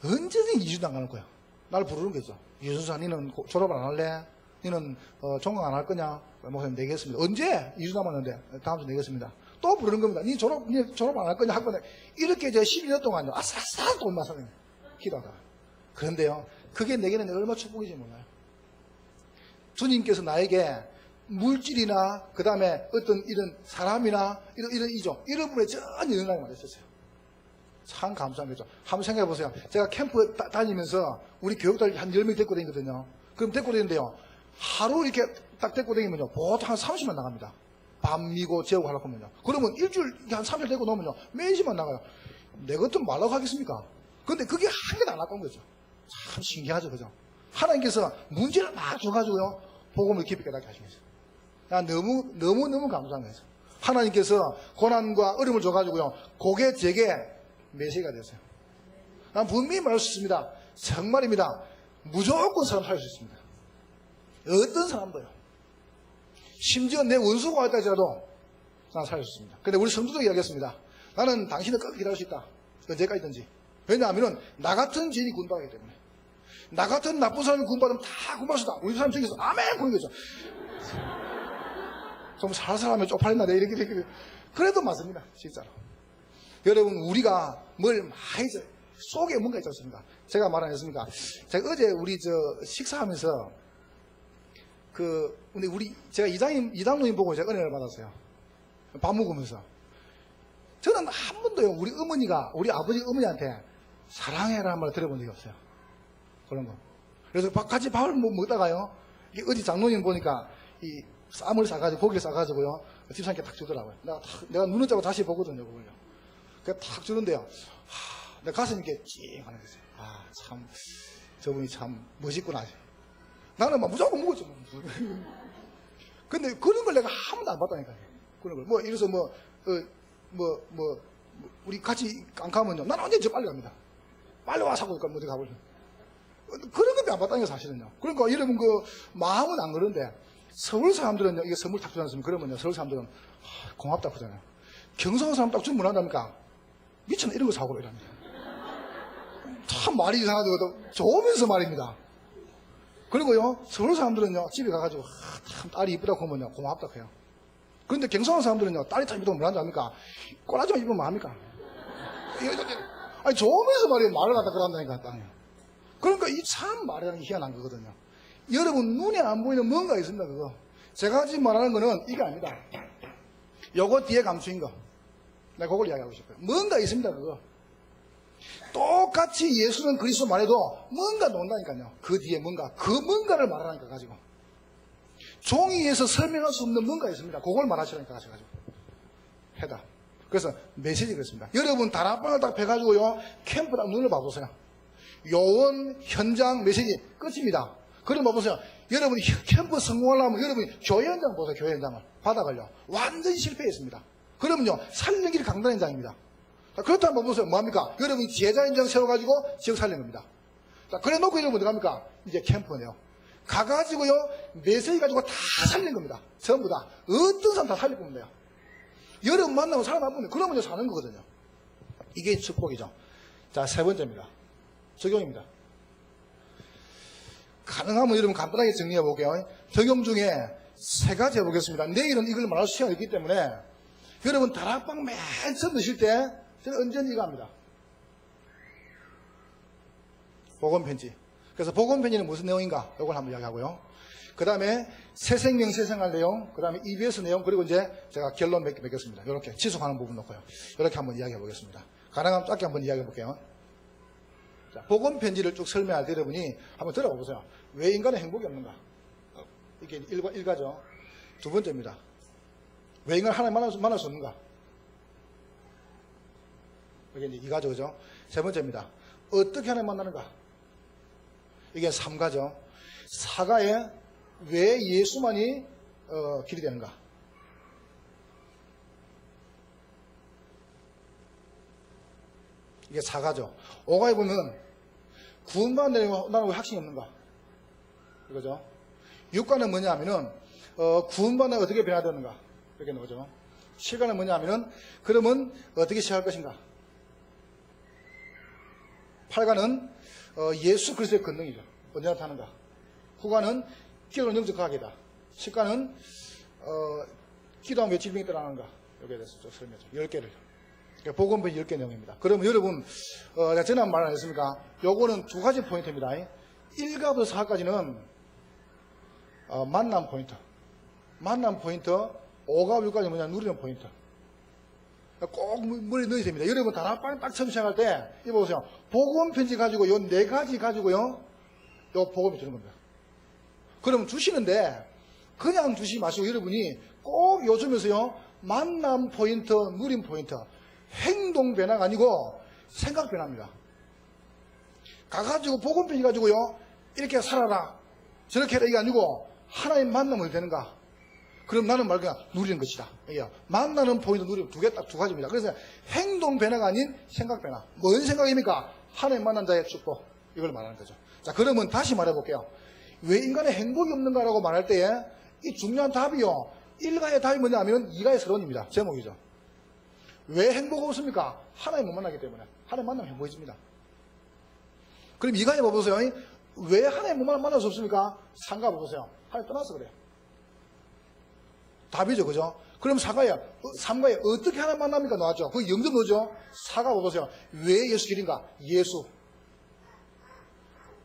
언제든지 이주도 안 가는 거야. 나를 부르는 거죠. 유순사, 니는 졸업 안 할래? 니는, 종강 안 할 거냐? 목사님 내겠습니다. 언제? 2주 남았는데, 다음 주 내겠습니다. 또 부르는 겁니다. 니 졸업 안 할 거냐? 학번에. 이렇게 이제 12년 동안요. 아싸싸 돈 마사는 기도하다가. 그런데요, 그게 내게는 얼마나 축복인지 몰라요. 주님께서 나에게 물질이나, 그 다음에 어떤 이런 사람이나, 이런 이죠. 이런 분에 전혀 연락이 안 됐었어요. 참 감사한 거죠. 한번 생각해 보세요. 제가 캠프 다니면서 우리 교육들 한 10명 데리고 다니거든요. 그럼 데리고 다니는데요. 하루 이렇게 딱 데리고 다니면요. 보통 한 30만 나갑니다. 밤미고 재우고 하려고 하면요. 그러면 일주일 한 3일 데리고 놓으면요. 매일만 나가요. 내 것도 말라고 하겠습니까? 근데 그게 한 개도 안 나간 거죠. 참 신기하죠. 그죠? 하나님께서 문제를 막 줘가지고요. 복음을 깊이 깨닫게 하시면서. 난 너무 감사한 거죠. 하나님께서 고난과 어려움을 줘가지고요. 그게 제게 메시지가 됐어요. 난 분명히 말할 수 있습니다. 정말입니다. 무조건 사람 살릴 수 있습니다. 어떤 사람도요. 심지어 내 원수가 왔다 할지라도 난 살릴 수 있습니다. 근데 우리 성도도 이야기했습니다. 나는 당신을 끝까지 기다릴 수 있다. 언제까지 있든지. 왜냐하면 나 같은 죄인이 구원받기 때문에. 나 같은 나쁜 사람이 구원받으면 다 구원받을 수 있다. 우리 사람 중에서 아멘! 그런 거죠. 좀 살살하면 쪽팔린다. 내 이렇게. 그래도 맞습니다. 진짜로. 여러분, 우리가 뭘 많이 속에 뭔가 있지 않습니까? 제가 말 안 했습니까? 제가 어제 우리 식사하면서 제가 이장로님 보고 제가 은혜를 받았어요. 밥 먹으면서. 저는 한 번도요, 우리 어머니가, 우리 아버지 어머니한테 사랑해라 말 들어본 적이 없어요. 그런 거. 그래서 같이 밥을 먹다가요, 어디 장로님 보니까 이 쌈을 싸가지고, 고기를 싸가지고요, 집사님께 탁 주더라고요. 내가 눈을 짜고 다시 보거든요, 그걸요. 그냥 탁 주는데요, 내 가슴이 이렇게 찡 하는 거죠. 참, 저분이 참 멋있구나. 나는 막 무조건 먹었죠. 근데 그런 걸 내가 한 번도 안 봤다니까요. 그런 걸. 이래서 우리 같이 안 가면요. 나는 언제 저 빨리 갑니다. 빨리 와, 사고 어디 가버려. 그런 것도 안 받다는 게 사실은요. 그러니까 여러분 마음은 안 그런데 서울 사람들은요, 이게 선물 딱 주지 않습니까? 그러면요, 서울 사람들은 고맙다 그러잖아요. 경상도 사람 딱 주문한답니까? 미쳤나 이런 거 사고 이랍니다. 참 말이 이상하죠. 좋으면서 말입니다. 그리고요, 서울 사람들은요, 집에 가가지고 참 딸이 이쁘다고 하면요, 고맙다 해요. 그런데 경상도 사람들은요, 딸이 참 이쁘다고 뭐라는지 압니까? 꼬라지만 입으면 뭐합니까? 아니, 좋으면서 말이에요. 말을 갖다 그런다니까, 땅에. 그러니까 이 참 말이라는 게 희한한 거거든요. 여러분 눈에 안 보이는 뭔가 있습니다. 그거 제가 지금 말하는 거는 이게 아닙니다. 요거 뒤에 감추인 거 내가 그걸 이야기하고 싶어요. 뭔가 있습니다. 그거 똑같이 예수는 그리스도 말해도 뭔가 논다니까요. 그 뒤에 뭔가 그 뭔가를 말하니까 가지고 종이에서 설명할 수 없는 뭔가 있습니다. 그걸 말하시라니까 가지고 해다. 그래서 메시지가 있습니다. 여러분 다락방을 딱 펴가지고요 캠프 딱 눈을 봐보세요. 요원 현장 메시지 끝입니다. 그럼 봐보세요. 여러분이 캠프 성공하려면 여러분이 교회 현장 보세요. 교회 현장을 바닥을요 완전히 실패했습니다. 그러면요 살리는 길이 강단 현장입니다. 그렇다면 보세요. 뭐합니까? 여러분이 제자 현장 세워가지고 지역 살리는 겁니다. 자, 그래 놓고 여러분 어디 갑니까? 이제 캠프네요. 가가지고요 메시지 가지고 다 살리는 겁니다. 전부 다 어떤 사람 다 살릴 겁니다. 여러분 만나면 사람 한 분이 그러면 사는 거거든요. 이게 축복이죠. 자, 세 번째입니다. 적용입니다. 가능하면 여러분 간단하게 정리해 볼게요. 적용 중에 세 가지 해보겠습니다. 내일은 이걸 말할 시간이 있기 때문에 여러분 다락방 맨 처음 드실 때 저는 언제는 이거 합니다. 복음편지. 그래서 복음편지는 무슨 내용인가? 이걸 한번 이야기하고요. 그 다음에 새생명 새생활 내용, 그 다음에 EBS 내용, 그리고 이제 제가 결론 맺겠습니다. 이렇게 지속하는 부분 놓고요. 이렇게 한번 이야기해 보겠습니다. 가능하면 짧게 한번 이야기해 볼게요. 자, 복음 편지를 쭉 설명할 때 여러분이 한번 들어보세요. 왜 인간은 행복이 없는가? 이게 일가죠. 두 번째입니다. 왜 인간은 하나님 만날 수 없는가? 이게 이제 이가죠, 그죠? 세 번째입니다. 어떻게 하나님 만나는가? 이게 삼가죠. 사가에 왜 예수만이 길이 되는가? 이게 사가죠. 오가에 보면 구원받는 나는 왜 확신이 없는가? 이거죠. 육가는 뭐냐 하면은, 구원받는 어떻게 변화되는가? 이렇게 나오죠. 실가는 뭐냐 하면은, 그러면 어떻게 시작할 것인가? 팔가는, 예수 그리스도의 권능이죠. 언제 나타나는가? 후가는 기도는 영적 과학이다. 십가는, 기도하면 왜 질병이 떠나는가? 여기에 대해서 좀 설명하죠. 10개를. 복음편 10개 내용입니다. 그러면 여러분, 제가 전에 말 안 했습니까? 요거는 두 가지 포인트입니다. 1가부터 4까지는, 만남 포인트. 만남 포인트, 5가 6까지 뭐냐, 누리는 포인트. 꼭 머리에 넣어야 됩니다. 여러분, 다락방 딱 처음 시작할 때, 이거 보세요. 복음편지 가지고 요 4가지 가지고요, 요 복음이 주는 겁니다. 그러면 주시는데, 그냥 주시지 마시고 여러분이 꼭 요즘에서요, 만남 포인트, 누림 포인트, 행동 변화가 아니고 생각 변화입니다. 가가지고 복음편지 가지고요 이렇게 살아라 저렇게 해라 이게 아니고 하나님 만나면 되는가? 그럼 나는 말 그냥 누리는 것이다. 만나는 포인트 누리는 딱 두 가지입니다. 그래서 행동 변화가 아닌 생각 변화. 뭔 생각입니까? 하나님 만난 자의 축복. 이걸 말하는 거죠. 자, 그러면 다시 말해 볼게요. 왜 인간의 행복이 없는가라고 말할 때에 이 중요한 답이요. 1가의 답이 뭐냐 하면 2가의 서론입니다. 제목이죠. 왜 행복 없습니까? 하나님 못 만나기 때문에. 하나님 만나면 행복해집니다. 그럼 2가에 봐보세요. 왜 하나님 못 만날 수 없습니까? 3가 봐보세요. 하나님 떠나서 그래요. 답이죠, 그죠? 그럼 3가에 어떻게 하나님 만납니까? 나왔죠. 그 영접 뭐죠? 4가 봐보세요. 왜 예수 길인가? 예수.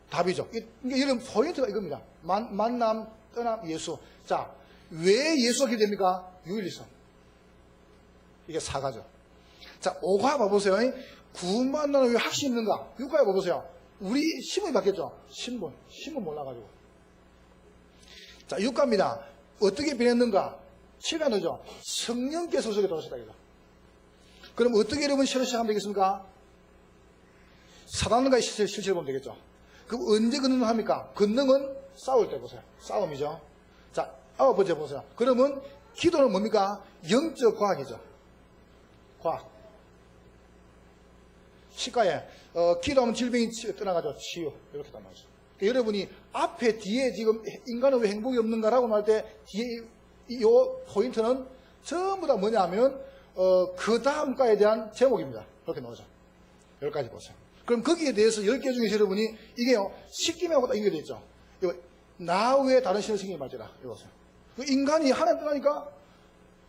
답이죠. 이런 포인트가 이겁니다. 만남, 떠남, 예수. 자, 왜 예수가 길이 됩니까? 유일성. 이게 4가죠. 자, 5가 봐보세요. 구원받는 왜 확신이 있는가? 6가에 봐보세요. 우리 신분이 바뀌었죠? 신분 몰라가지고. 자, 6가입니다. 어떻게 변했는가? 7가 넣죠? 성령께서 속에 들어오셨다. 이거. 그럼 어떻게 여러분 실을 시작하면 되겠습니까? 사단과의 실체를 보면 되겠죠? 그럼 언제 권능을 합니까? 권능은 싸울 때 보세요. 싸움이죠. 자, 9번째 보세요. 그러면 기도는 뭡니까? 영적 과학이죠. 과학. 10가에 기도하면 질병이 떠나가죠. 치유. 이렇게 딱 나오죠. 그러니까 여러분이 앞에 뒤에 지금 인간은 왜 행복이 없는가라고 말 때 뒤에 이 포인트는 전부 다 뭐냐면 그 다음 가에 대한 제목입니다. 그렇게 나오죠. 10가지 보세요. 그럼 거기에 대해서 10개 중에서 여러분이 이게요, 십계명하고 딱 연결되어 있죠. 이거, 나 외에 다른 신을 섬기지 말지라. 이거 보세요. 인간이 하나님 떠나니까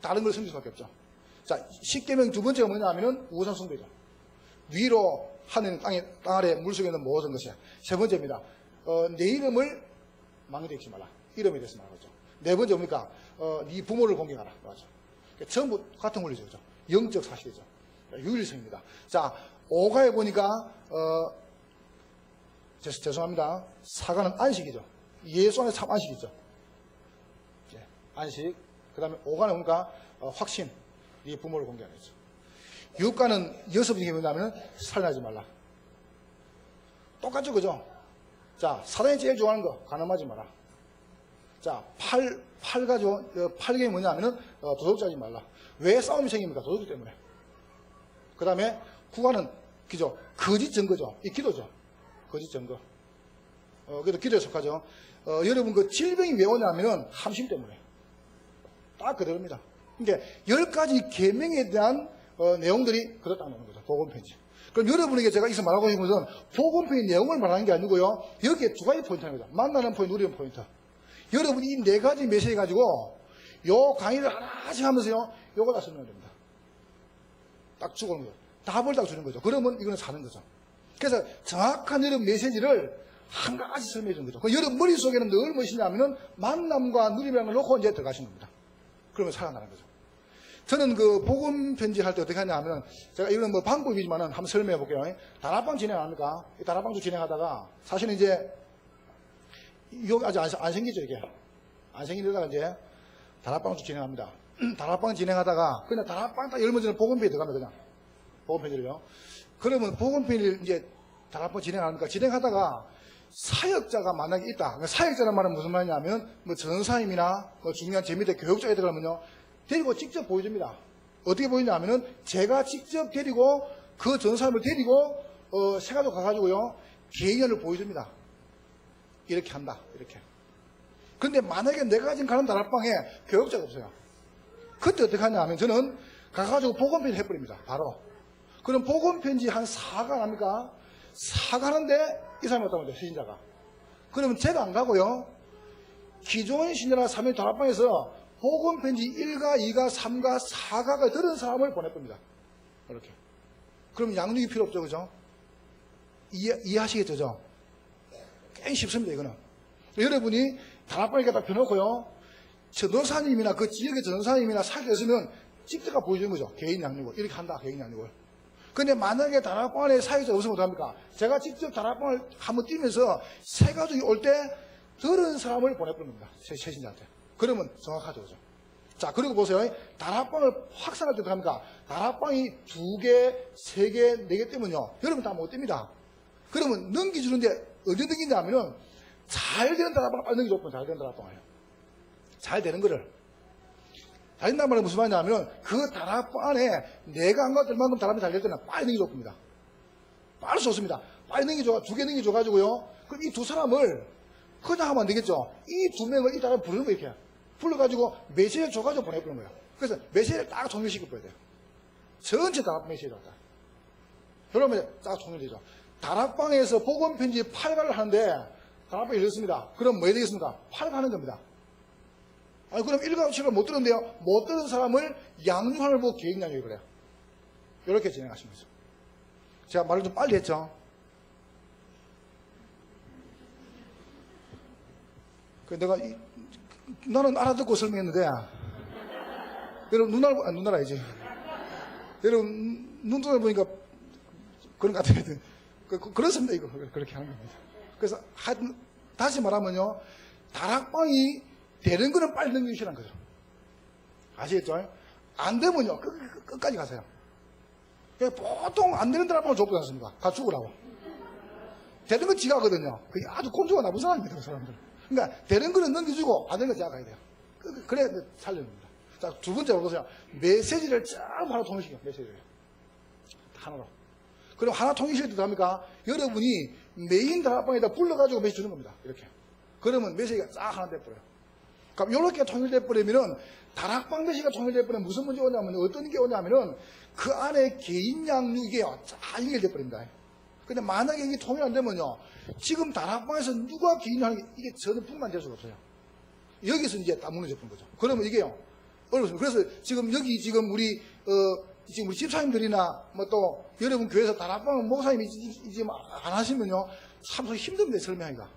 다른 걸 섬길 수밖에 없죠. 자, 십계명 두 번째가 뭐냐면은 우상 숭배죠. 위로 하늘 땅 아래 물속에 있는 모든 것이야. 세 번째입니다. 내 이름을 망령되게 하지 말라. 이름에 대해서 말하죠. 네 번째 뭡니까? 네 부모를 공경하라. 맞죠. 전부 같은 원리죠. 그죠? 영적 사실이죠. 유일성입니다. 자, 5가에 보니까, 죄송합니다. 4가는 안식이죠. 예수 안에 참 안식이죠. 안식. 그 다음에 5가는 뭔가, 확신. 네 부모를 공개하겠죠. 6가는 6번째 뭐냐면, 살인하지 말라. 똑같죠, 그죠? 자, 사단이 제일 좋아하는 거, 간음하지 마라. 자, 8가죠. 8개이 뭐냐면은, 도둑질하지 말라. 왜 싸움이 생깁니까? 도둑질 때문에. 그 다음에 9가는, 그죠? 거짓 증거죠. 이 기도죠. 거짓 증거. 그래도 기도에 속하죠. 여러분 그 질병이 왜 오냐면은 함심 때문에. 딱 그대로입니다. 그러니까 10가지 계명에 대한 내용들이 그렇다 나오는 거죠. 복음편지. 그럼 여러분에게 제가 여기서 말하고 있는 것은 복음편의 내용을 말하는 게 아니고요. 여기에 2가지 포인트는 거죠. 만나는 포인트, 누리는 포인트. 여러분이 이 4가지 메시지 가지고 요 강의를 하나씩 하면서요. 요거 다 설명을 됩니다. 딱 주고 오는 거죠. 답을 딱 주는 거죠. 그러면 이거는 사는 거죠. 그래서 정확한 여러분 메시지를 한 가지 설명해 주는 거죠. 여러분 머릿속에는 늘 무엇이냐면은 만남과 누림이라는 걸 놓고 이제 들어가시는 겁니다. 그러면 살아나는 거죠. 저는 그 복음 편지할 때 어떻게 하냐 하면, 제가 이거는 뭐 방법이지만은 한번 설명해 볼게요. 다락방 진행합니까? 이 다락방도 진행하다가, 사실은 이제, 여기 아직 안 생기죠, 이게. 안 생기다가 이제, 다락방도 진행합니다. 다락방 진행하다가, 그냥 다락방 딱 열면 저는 복음 편지 들어갑니다, 그냥. 복음 편지를요. 그러면 복음 편지를 이제, 다락방 진행합니까? 진행하다가, 사역자가 만약에 있다. 그러니까 사역자란 말은 무슨 말이냐면, 뭐 전사님이나, 뭐 중요한 재미대 교육자가 있다 그러면요. 데리고 직접 보여줍니다. 어떻게 보이냐면은 제가 직접 데리고 그 전사님을 데리고 세가족 가가지고요 개인연을 보여줍니다. 이렇게 한다. 이렇게. 그런데 만약에 내가 지금 가는 다락방에 교육자가 없어요. 그때 어떻게 하냐면 저는 가가지고 복음편지 해버립니다. 바로. 그럼 복음편지 한 4가 납니까? 4가 하는데 이 사람이 어떤 거죠? 신자가. 그러면 제가 안 가고요. 기존 신자나 3일 다락방에서 복음편지 1가, 2가, 3가, 4가가 들은 사람을 보내봅니다. 이렇게. 그럼 양육이 필요 없죠, 그죠? 이해하시겠죠, 죠? 꽤 쉽습니다, 이거는. 여러분이 다락방에 갖다 펴놓고요. 전도사님이나 그 지역의 전도사님이나 사귀었으면 직접 보여주는 거죠. 개인 양육을. 이렇게 한다, 개인 양육을. 근데 만약에 다락방 안에 사회자가 없으면 어떡합니까? 제가 직접 다락방을 한번 뛰면서 세 가족이 올 때 들은 사람을 보내봅니다. 새신자한테. 그러면 정확하죠, 그죠? 자, 그리고 보세요. 다락방을 확산할 때 어떻게 합니까? 다락방이 2개, 3개, 4개 뜨면요. 여러분 다 못 뜹니다. 그러면 넘겨주는데 언제 넘기냐면은 잘 되는 다락방을 빨리 넘겨줬거든요. 잘 되는 다락방을. 잘 되는 거를. 잘 된다는 말은 무슨 말이냐면 그 다락방 안에 내가 안 갔을 만큼 다락방이 잘 될 때는 빨리 넘겨줬습니다. 빨리 좋습니다. 빨리 넘겨줘, 2개 넘겨줘가지고요. 그럼 이 2사람을 그냥 하면 안 되겠죠. 이 2명을 이 다락방 부르는 거 이렇게. 불러가지고 메시지를 줘가지고 보내버리는 거예요. 그래서 메시지를 딱 종료시켜버려야 돼요. 전체 다락방 메시지를 딱. 그러면 딱 종료되죠. 다락방에서 복음편지 8가를 하는데 다락방이 열렸습니다. 그럼 뭐 해야 되겠습니까? 8가 하는 겁니다. 아니 그럼 1가 7가 못 들었는데요. 못 들은 사람을 양육하는 법 계획 양육을 해요. 이렇게 진행하시면 되죠. 제가 말을 좀 빨리 했죠. 내가 나는 알아듣고 설명했는데 여러분 눈알 알지? 여러분 눈동자 보니까 그런 것 같아요. 그렇습니다. 이거 그렇게 하는 겁니다. 그래서 다시 말하면요, 다락방이 되는 거는 빨리 넘기시라는 거죠. 아시겠죠? 안 되면요 끝까지 가세요. 보통 안 되는 다락방을 줬지 않습니까? 가 죽으라고. 되는 건 지가 하거든요. 그게 아주 꼼수가 나쁜 사람입니다. 그 사람들. 그러니까 되는 거는 넘겨주고 안 되는 건 제가 가야 돼요. 그래야 살려줍니다. 자, 2번째로 보세요. 메시지를 쫙 하나 통일시켜요. 메시지를 하나로. 그럼 하나 통일시킬 때 합니까? 여러분이 메인 다락방에다 불러가지고 메시지 주는 겁니다. 이렇게. 그러면 메시지가 쫙 하나 돼버려요. 그럼 이렇게 통일돼버리면은 다락방 메시지가 통일돼버리면 무슨 문제가 오냐면 어떤 게 오냐면은 그 안에 개인 양육 이게 쫙 연결돼버립니다. 근데 만약에 이게 통일 안 되면요. 지금 다락방에서 누가 개인 하는 게 이게 저는 분만될 수가 없어요. 여기서 이제 다 무너져버린 거죠. 그러면 이게요. 어렵습니다. 그래서 지금 여기 지금 우리 집사님들이나 뭐 또 여러분 교회에서 다락방 목사님이 지금 안 하시면요. 참 힘듭니다. 설명하기가.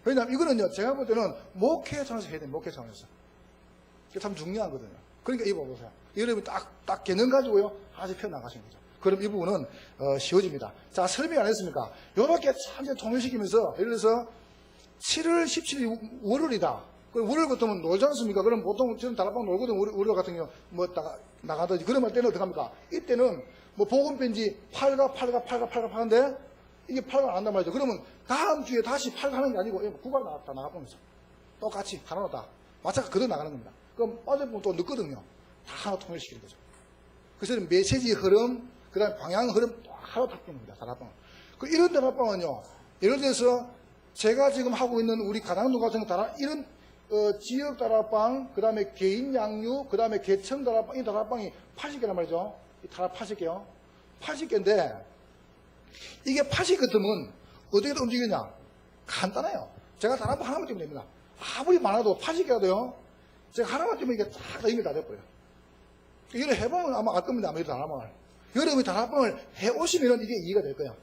왜냐하면 이거는요. 제가 볼 때는 목회 차원에서 해야 돼요. 목회 차원에서. 이게 참 중요하거든요. 그러니까 이거 보세요. 여러분이 딱 개념 가지고요. 하나씩 펴나가시는 거죠. 그럼 이 부분은 쉬워집니다. 자, 설명 안 했습니까? 요렇게 참 통일시키면서 예를 들어서 7월 17일이 월요일이다. 그럼 월요일 같으면 놀지 않습니까? 그럼 보통 저는 다락방 놀거든. 월요일 같은 경우 뭐 나가든지. 그러면 때는 어떻게 합니까? 이때는 뭐 복음편지 8가 하는데 이게 8가 안 한단 말이죠. 그러면 다음 주에 다시 8가 하는 게 아니고 9가 나가보면서 똑같이 하나로 다 마찬가지 그대로 나가는 겁니다. 그럼 빠져보면 또 늦거든요. 다 하나 통일시키는 거죠. 그래서 메시지 흐름, 그 다음에 방향 흐름 또 하나 바꾸는 겁니다. 다락방은. 이런 다락방은요. 예를 들어서 제가 지금 하고 있는 우리 가당동 같은 이런 지역 다락방, 그 다음에 개인 양육, 그 다음에 개청 다락방, 이 다락방이 80개란 말이죠. 이 다락 80개요. 80개인데, 이게 80개 같으면 어떻게 움직이냐? 간단해요. 제가 다락방 하나만 뛰면 됩니다. 아무리 많아도 80개가 돼요. 제가 하나만 뛰면 이게 쫙 다 연결 다 돼버려요. 이걸 해보면 아마 알 겁니다. 아마 이 다락방을. 여러분이 다락방을 해오시면 이게 이해가 될 거예요.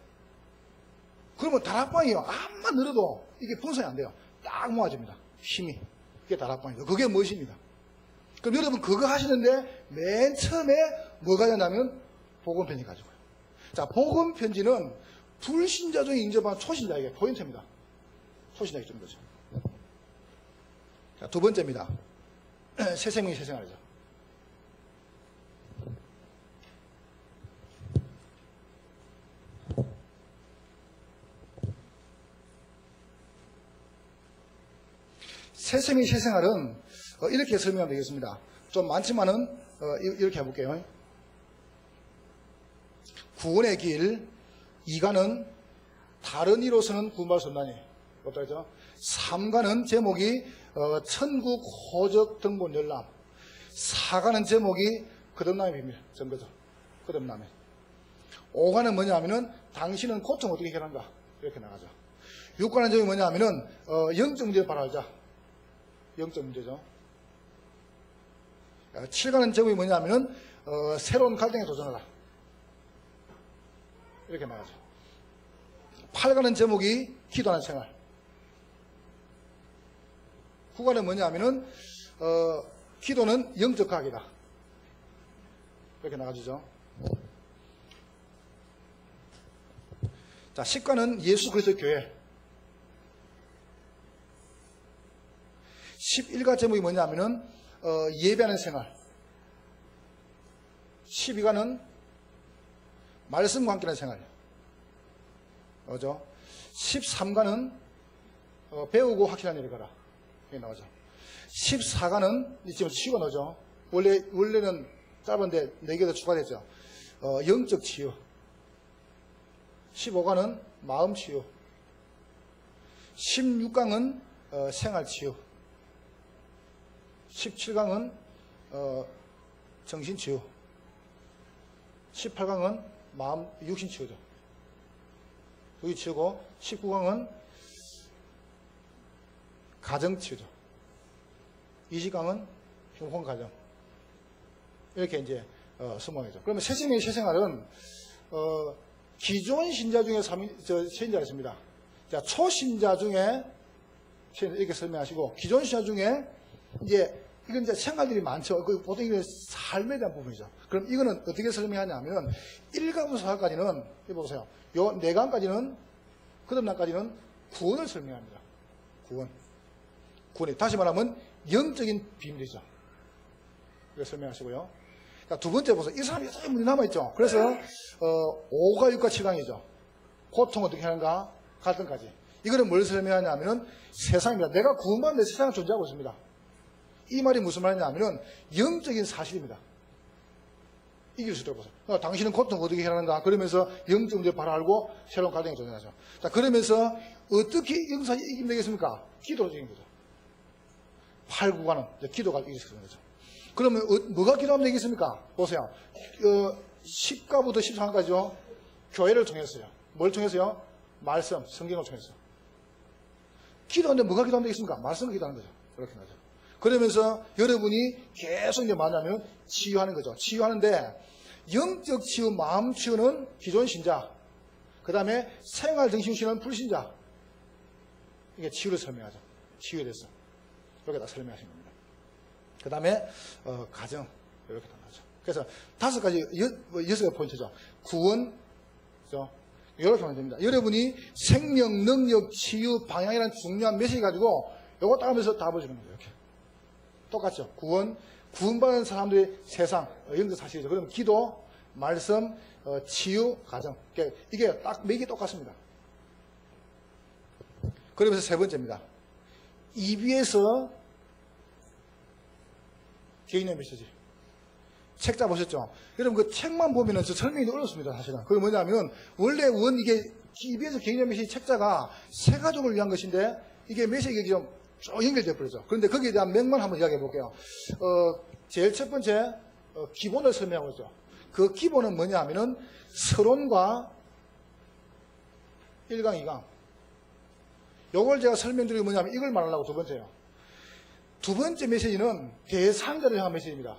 그러면 다락방이요. 암만 늘어도 이게 분산이 안 돼요. 딱 모아집니다. 힘이. 그게 다락방이죠. 그게 무엇입니다. 그럼 여러분 그거 하시는데 맨 처음에 뭐가 되냐면 복음편지 가지고요. 자, 복음편지는 불신자 중에 인접한 초신자에게 포인트입니다. 초신자에게 주는 거죠. 자, 두 번째입니다. 새 생명이 새 생활이죠. 새 생명이 새 생활은 이렇게 설명하면 되겠습니다. 좀 많지만은 이렇게 해볼게요. 구원의 길, 이가는 다른 이로서는 구원받을 수 없나니 없다 했죠. 3가는 제목이 천국 호적 등본 열람, 4가는 제목이 거듭남의 비밀 증거죠. 거듭남의. 5가는 뭐냐 하면은 당신은 고통 어떻게 해결한가 이렇게 나가죠. 6가는 제목이 뭐냐 하면은 영적 문제를 바로 알자. 영적 문제죠. 7가는 제목이 뭐냐 하면은 새로운 갈등에 도전하라 이렇게 나가죠. 8가는 제목이 기도하는 생활. 9가는 뭐냐 하면은 기도는 영적 과학이다 이렇게 나가지죠. 자, 10가는 예수 그리스도의 교회. 11가 제목이 뭐냐 하면은 예배하는 생활. 12가는 말씀과 함께하는 생활. 나오죠. 13가는 배우고 확실한 일을 가라. 이게 나오죠. 14가는 지금 치유가 나오죠. 원래는 짧은데 4개 더 추가됐죠. 영적 치유. 15가는 마음 치유. 16강은 생활 치유. 17강은 정신 치유. 18강은 마음 육신 치유죠. 여기 치유고 19강은 가정 치유죠. 20강은 흉혼 가정. 이렇게 이제 수명이죠. 그러면 새 생명의 새 생활은 기존 신자 중에 신자가 있습니다. 자, 초신자 중에 이렇게 설명하시고 기존 신자 중에 이제 이건 이제 생활들이 많죠. 보통 이건 삶에 대한 부분이죠. 그럼 이거는 어떻게 설명하냐면 1강부터 4강까지는 이거 보세요. 요 4강까지는 거듭남까지는 구원을 설명합니다. 구원이 다시 말하면 영적인 비밀이죠. 이거 설명하시고요. 자, 두 번째 보세요. 이 사람이 여전히 문제 남아있죠. 그래서 5가 6과 7강이죠. 고통 어떻게 하는가? 갈등까지. 이거는 뭘 설명하냐면은 세상입니다. 내가 구원받는데 세상은 존재하고 있습니다. 이 말이 무슨 말이냐면은 영적인 사실입니다. 이길 수도 없어요. 당신은 고통 어떻게 해라는가? 그러면서 영적 문제 바로 알고 새로운 가정에 도전하죠. 자, 그러면서 어떻게 영사에 이기면 되겠습니까? 기도로 이기는 거죠. 8, 9가는 기도가 이길 수 있는 거죠. 그러면 뭐가 기도하면 되겠습니까? 보세요. 10가부터 13가지요. 교회를 통해서요. 뭘 통해서요? 말씀, 성경을 통해서. 기도하는데 뭐가 기도하면 되겠습니까? 말씀을 기도하는 거죠. 그렇게 하죠. 그러면서 여러분이 계속 이제 뭐냐면 치유하는 거죠. 치유하는데 영적 치유, 마음 치유는 기존 신자. 그 다음에 생활 정신 치유는 불신자. 이게 치유를 설명하죠. 치유에 대해서. 이렇게 다 설명하신 겁니다. 그 다음에 가정. 이렇게 다 나오죠. 그래서 5가지, 6가지 포인트죠. 구원, 그죠? 이렇게 하면 됩니다. 여러분이 생명, 능력, 치유, 방향이라는 중요한 메시지 가지고 요거 딱 하면서 답을 주는 거예요. 이렇게. 똑같죠. 구원받은 사람들의 세상, 영적 사실이죠. 그럼 기도, 말씀, 치유, 가정. 이게 딱 맥이 똑같습니다. 그러면서 세 번째입니다. EBS 개인의 메시지. 책자 보셨죠? 여러분 그 책만 보면은 저 설명이 어렵습니다. 사실은. 그게 뭐냐면 원래 이게 EBS 개인의 메시지 책자가 세 가족을 위한 것인데 이게 메시지가 좀 연결되어 버리죠. 그런데 거기에 대한 맥만 한번 이야기해 볼게요. 제일 첫 번째 기본을 설명하고 있죠. 그 기본은 뭐냐 하면은 서론과 1강, 2강. 요걸 제가 설명드리고 뭐냐면 이걸 말하려고 두 번째요. 두 번째 메시지는 대상자를 향한 메시지입니다.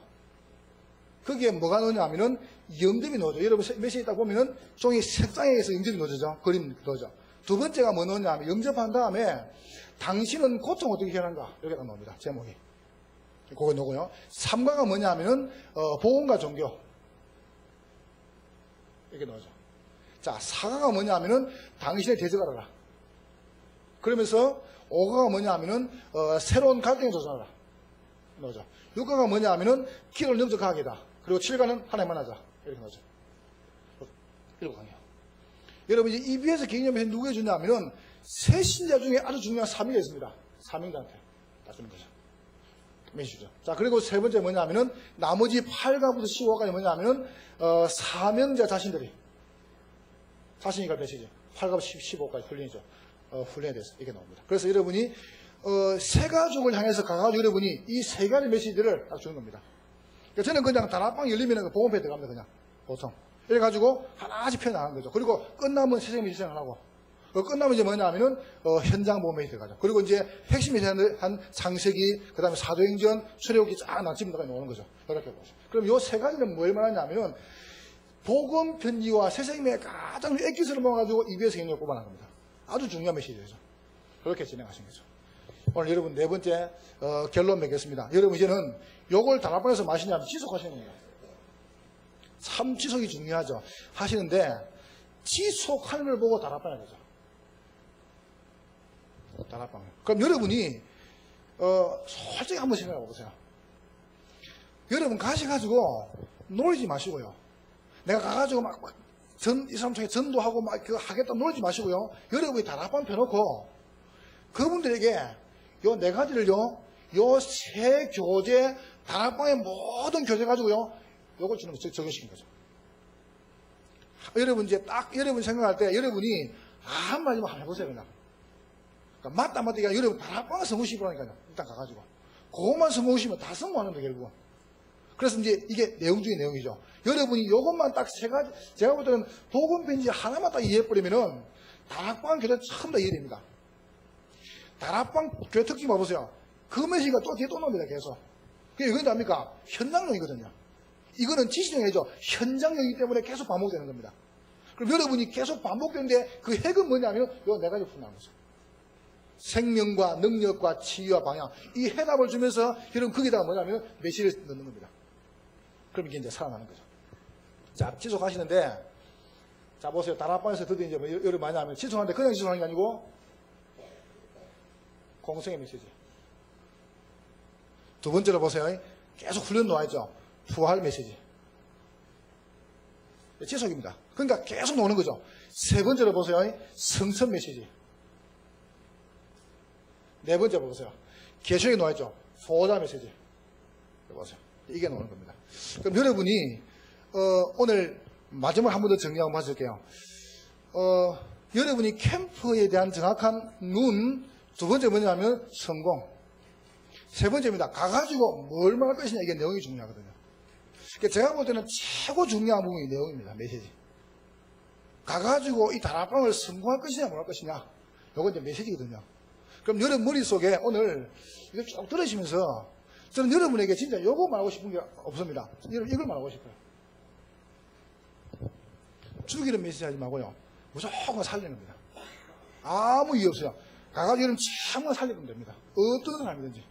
거기에 뭐가 넣냐 하면은 영접이 넣어져. 여러분 메시지 딱 보면은 종이 색상에서 영접이 넣어져죠. 그림 넣어져. 두 번째가 뭐 넣냐 하면 영접한 다음에 당신은 고통 어떻게 해결하는가? 이렇게 나옵니다. 제목이. 그거 넣고요. 3가가 뭐냐 하면은 복음과 종교. 이렇게 넣어져. 자, 4가가 뭐냐 하면은 당신의 대적하라. 그러면서 5가가 뭐냐 하면은 새로운 갈등에 도전하라. 넣어져. 6가가 뭐냐 하면은 기도를 영접하게 하다. 그리고 7가는 하나님 만나자. 이렇게 넣어져. 7강이요. 여러분 이제 EBS 개인의 메시지 누구에 주냐 하면은 새 신자 중에 아주 중요한 3위가 있습니다. 3인자한테 다 주는 거죠. 메시지죠. 자, 그리고 세 번째 뭐냐 하면은 나머지 8가부터 15가까지 뭐냐 하면은 사명자 자신이 갈 메시지. 8가부터 15까지 훈련이죠. 훈련에 대해서 이게 나옵니다. 그래서 여러분이 세 가족을 향해서 가가지고 여러분이 이 세 가지 메시지를 딱 주는 겁니다. 그러니까 저는 그냥 다락방 열리면 보험패 들어갑니다. 그냥 보통. 이래가지고 하나씩 펴나가는 거죠. 그리고 끝나면 세상 메시지 안 하고 끝나면 이제 뭐냐 하면은 현장 보험에 들어가죠. 그리고 이제 핵심이 한 창세기, 그 다음에 사도행전, 출애굽기 쫙 나집니다가 나오는 거죠. 이렇게 보죠. 그럼 요 세 가지는 뭘 말하냐면은 복음 편지와 새생명에 가장 액기스를 모아가지고 EBS 개념을 뽑아낸 겁니다. 아주 중요한 메시지죠. 그렇게 진행하신 거죠. 오늘 여러분 네 번째 결론 맺겠습니다. 여러분 이제는 요걸 다락방에서 마시냐면 지속하시는 겁니다. 참 지속이 중요하죠. 하시는데 지속하는 걸 보고 다락방에 가죠. 다락방에. 그럼 여러분이 솔직히 한번 생각해 보세요. 여러분 가셔가지고 놀지 마시고요. 내가 가가지고 이 사람 중에 전도하고 막 그거 하겠다 놀지 마시고요. 여러분이 다락방 펴놓고 그분들에게 요 네 가지를요, 요 세 교재, 다락방의 모든 교재 가지고요, 요걸 주는 거 적용시킨 거죠. 여러분 이제 딱 여러분 생각할 때 여러분이 한마디만 한번 해보세요, 그냥. 그러니까 맞다, 맞다. 그러니까 여러분 다락방을 성공시키라니까요. 일단 가가지고. 그것만 성공시키면 다 성공하는데, 결국은. 그래서 이제 이게 내용 중에 내용이죠. 여러분이 요것만 딱 세 가지, 제가 볼 때는 복음 편지 하나만 딱 이해해버리면은 다락방 교재 처음 다 이해됩니다. 다락방 교회 특징 봐보세요. 그 메시지가 또 뒤에 또 나옵니다, 계속. 그게 이건 뭡니까? 현장용이거든요. 이거는 지시용이죠. 현장용이기 때문에 계속 반복되는 겁니다. 그럼 여러분이 계속 반복되는데 그 핵은 뭐냐면 요 네 가지 풀어나는 거죠. 생명과 능력과 치유와 방향. 이 해답을 주면서 여러분 거기다가 뭐냐면 메시지를 넣는 겁니다. 그럼 이게 이제 살아나는 거죠. 자, 지속하시는데, 자, 보세요. 다락방에서 드디어 이제 여러분 많이 하면 지속하는데 그냥 지속하는 게 아니고 공생의 메시지. 두 번째로 보세요. 계속 훈련 놓아있죠. 부활 메시지. 지속입니다. 그러니까 계속 노는 거죠. 세 번째로 보세요. 성천 메시지. 네 번째 보세요. 계시록에 놓아있죠. 보호자 메시지. 보세요. 이게 노는 겁니다. 그럼 여러분이 오늘 마지막 한 번 더 정리하고 마칠게요. 여러분이 캠프에 대한 정확한 눈, 두 번째 뭐냐면 성공. 세 번째입니다. 가가지고 뭘 말할 것이냐, 이게 내용이 중요하거든요. 그러니까 제가 볼 때는 최고 중요한 부분이 내용입니다. 메시지. 가가지고 이 다락방을 성공할 것이냐, 뭘 할 것이냐. 요건 이제 메시지거든요. 그럼 여러분 머릿속에 오늘 이거 쭉 들으시면서 저는 여러분에게 진짜 요거 말하고 싶은 게 없습니다. 여러분 이걸 말하고 싶어요. 죽이는 메시지 하지 말고요. 무조건 살리는 겁니다. 아무 이유 없어요. 가가지고 여러분 참만 살리면 됩니다. 어떤 사람이든지.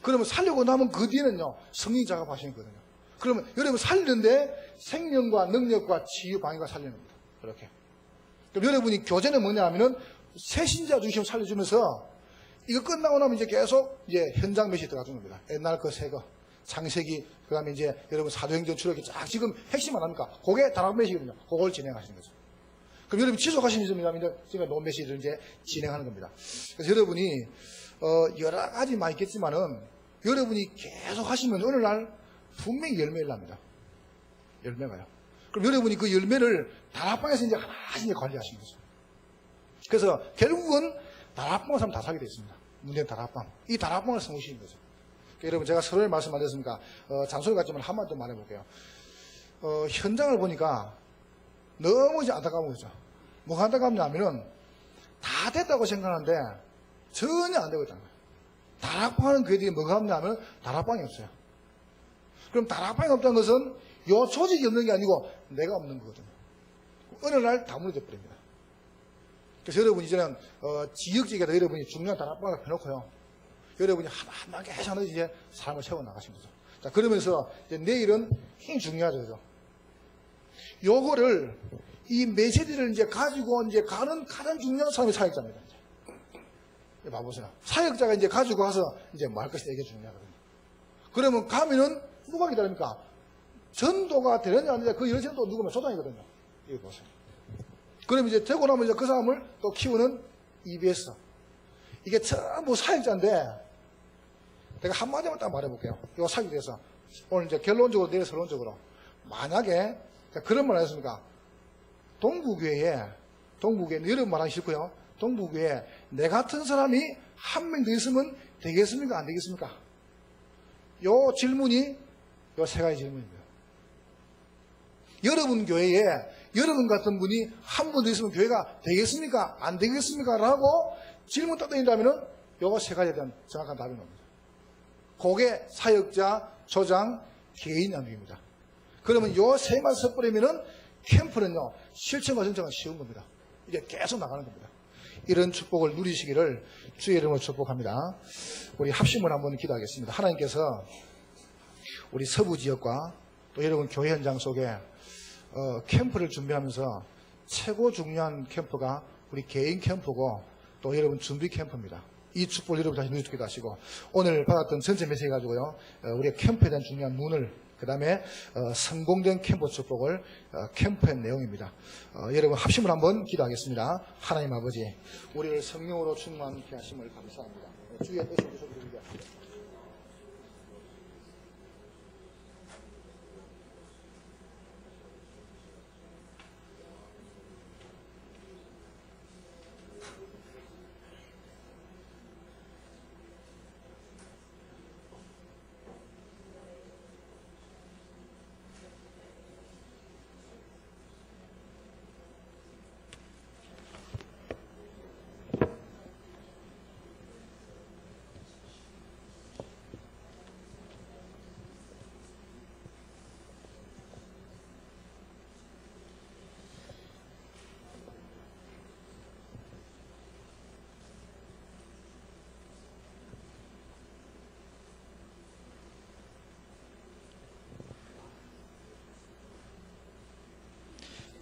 그러면 살리고 나면 그 뒤에는요, 성령 작업하시는 거거든요. 그러면 여러분 살리는데 생명과 능력과 치유 방해가 살리는 겁니다. 그렇게. 그럼 여러분이 교제는 뭐냐 하면은 새신자 중심 살려주면서 이거 끝나고 나면 이제 계속 이제 현장 메시지 들어가는 겁니다. 옛날 거, 새 거, 창세기, 그 다음에 이제 여러분 사도행전 출애기 쫙 지금 핵심만 합니까? 그게 다락 메시지거든요. 그걸 진행하시는 거죠. 그럼 여러분 지속하시는 점이라면 지금 논 메시지를 이제 진행하는 겁니다. 그래서 여러분이 여러 가지 많이 있겠지만은 여러분이 계속 하시면 어느 날 분명히 열매를 납니다. 열매가요. 그럼 여러분이 그 열매를 다락방에서 이제 하나씩 관리하시는 거죠. 그래서 결국은 다락방을 사면 다 사게 되어 있습니다. 문제는 다락방. 이 다락방을 세우시는 거죠. 그러니까 여러분 제가 서로의 말씀 안 드렸습니까? 잔소리 같지만 한마디 더 말해볼게요. 현장을 보니까 너무 이제 안타까운 거죠. 뭐가 안타깝냐면은 다 됐다고 생각하는데 전혀 안 되고 있다는 거예요. 다락방 하는 교회들이 뭐가 없냐면 다락방이 없어요. 그럼 다락방이 없다는 것은 요 조직이 없는 게 아니고 내가 없는 거거든요. 어느 날 다 무너져 버립니다. 그래서 여러분 이제는 지역지역에다 여러분이 중요한 다락방을 펴놓고요. 여러분이 하나하나 계속 이제 삶을 세워나가시는 거죠. 자, 그러면서 이제 내일은 힘이 중요하죠. 그죠? 요거를 이 메시지를 이제 가지고 이제 가는 가장 중요한 사람이 사역자입니다. 이제 봐보세요. 사역자가 이제 가지고 가서 이제 뭐 할 것이다, 이게 중요하거든요. 그러면 가면은 누가 기다립니까? 전도가 되느냐 안 되느냐 그 열쇠는 또 누구면 소장이거든요. 이거 보세요. 그럼 이제 되고 나면 이제 그 사람을 또 키우는 EBS. 이게 전부 사역자인데 내가 한마디만 딱 말해볼게요. 이거 사역에 대해서 오늘 이제 결론적으로 내일 서론적으로 만약에 그런 말 하셨습니까? 동부교회에 여러분 말하기 싫고요. 동부교회에 내 같은 사람이 한 명 더 있으면 되겠습니까? 안 되겠습니까? 요 질문이 요 세 가지 질문입니다. 여러분 교회에 여러분 같은 분이 한 분 더 있으면 교회가 되겠습니까? 안 되겠습니까? 라고 질문 딱 던진다면은 요 세 가지에 대한 정확한 답이 나옵니다. 그게 사역자, 조장, 개인 양육입니다. 그러면 요 세 가지 섞어버리면은 캠프는요, 실천과 정착은 쉬운 겁니다. 이게 계속 나가는 겁니다. 이런 축복을 누리시기를 주의 이름으로 축복합니다. 우리 합심을 한번 기도하겠습니다. 하나님께서 우리 서부 지역과 또 여러분 교회 현장 속에 캠프를 준비하면서 최고 중요한 캠프가 우리 개인 캠프고 또 여러분 준비 캠프입니다. 이 축복을 여러분 다시 누리시기도 하시고 오늘 받았던 전체 메시지 가지고요, 우리의 캠프에 대한 중요한 문을 그 다음에 성공된 캠프 축복을 캠프의 내용입니다. 여러분 합심을 한번 기도하겠습니다. 하나님 아버지, 우리를 성령으로 충만케 하심을 감사합니다. 주의 뜻을 부탁드립니다.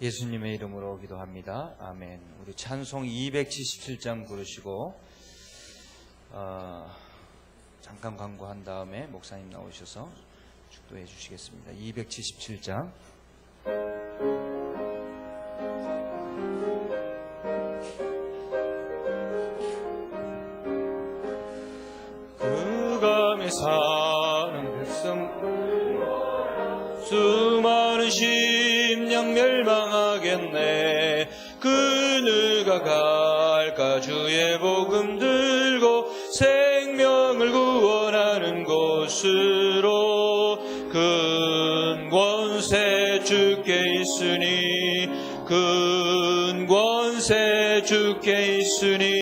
예수님의 이름으로 기도합니다. 아멘. 우리 찬송 277장 부르시고 잠깐 광고한 다음에 목사님 나오셔서 축도해 주시겠습니다. 277장. 그 감에 사는 백성 수많은 어디로 갈까 주의 복음 들고 생명을 구원하는 곳으로 큰 권세 주께 있으니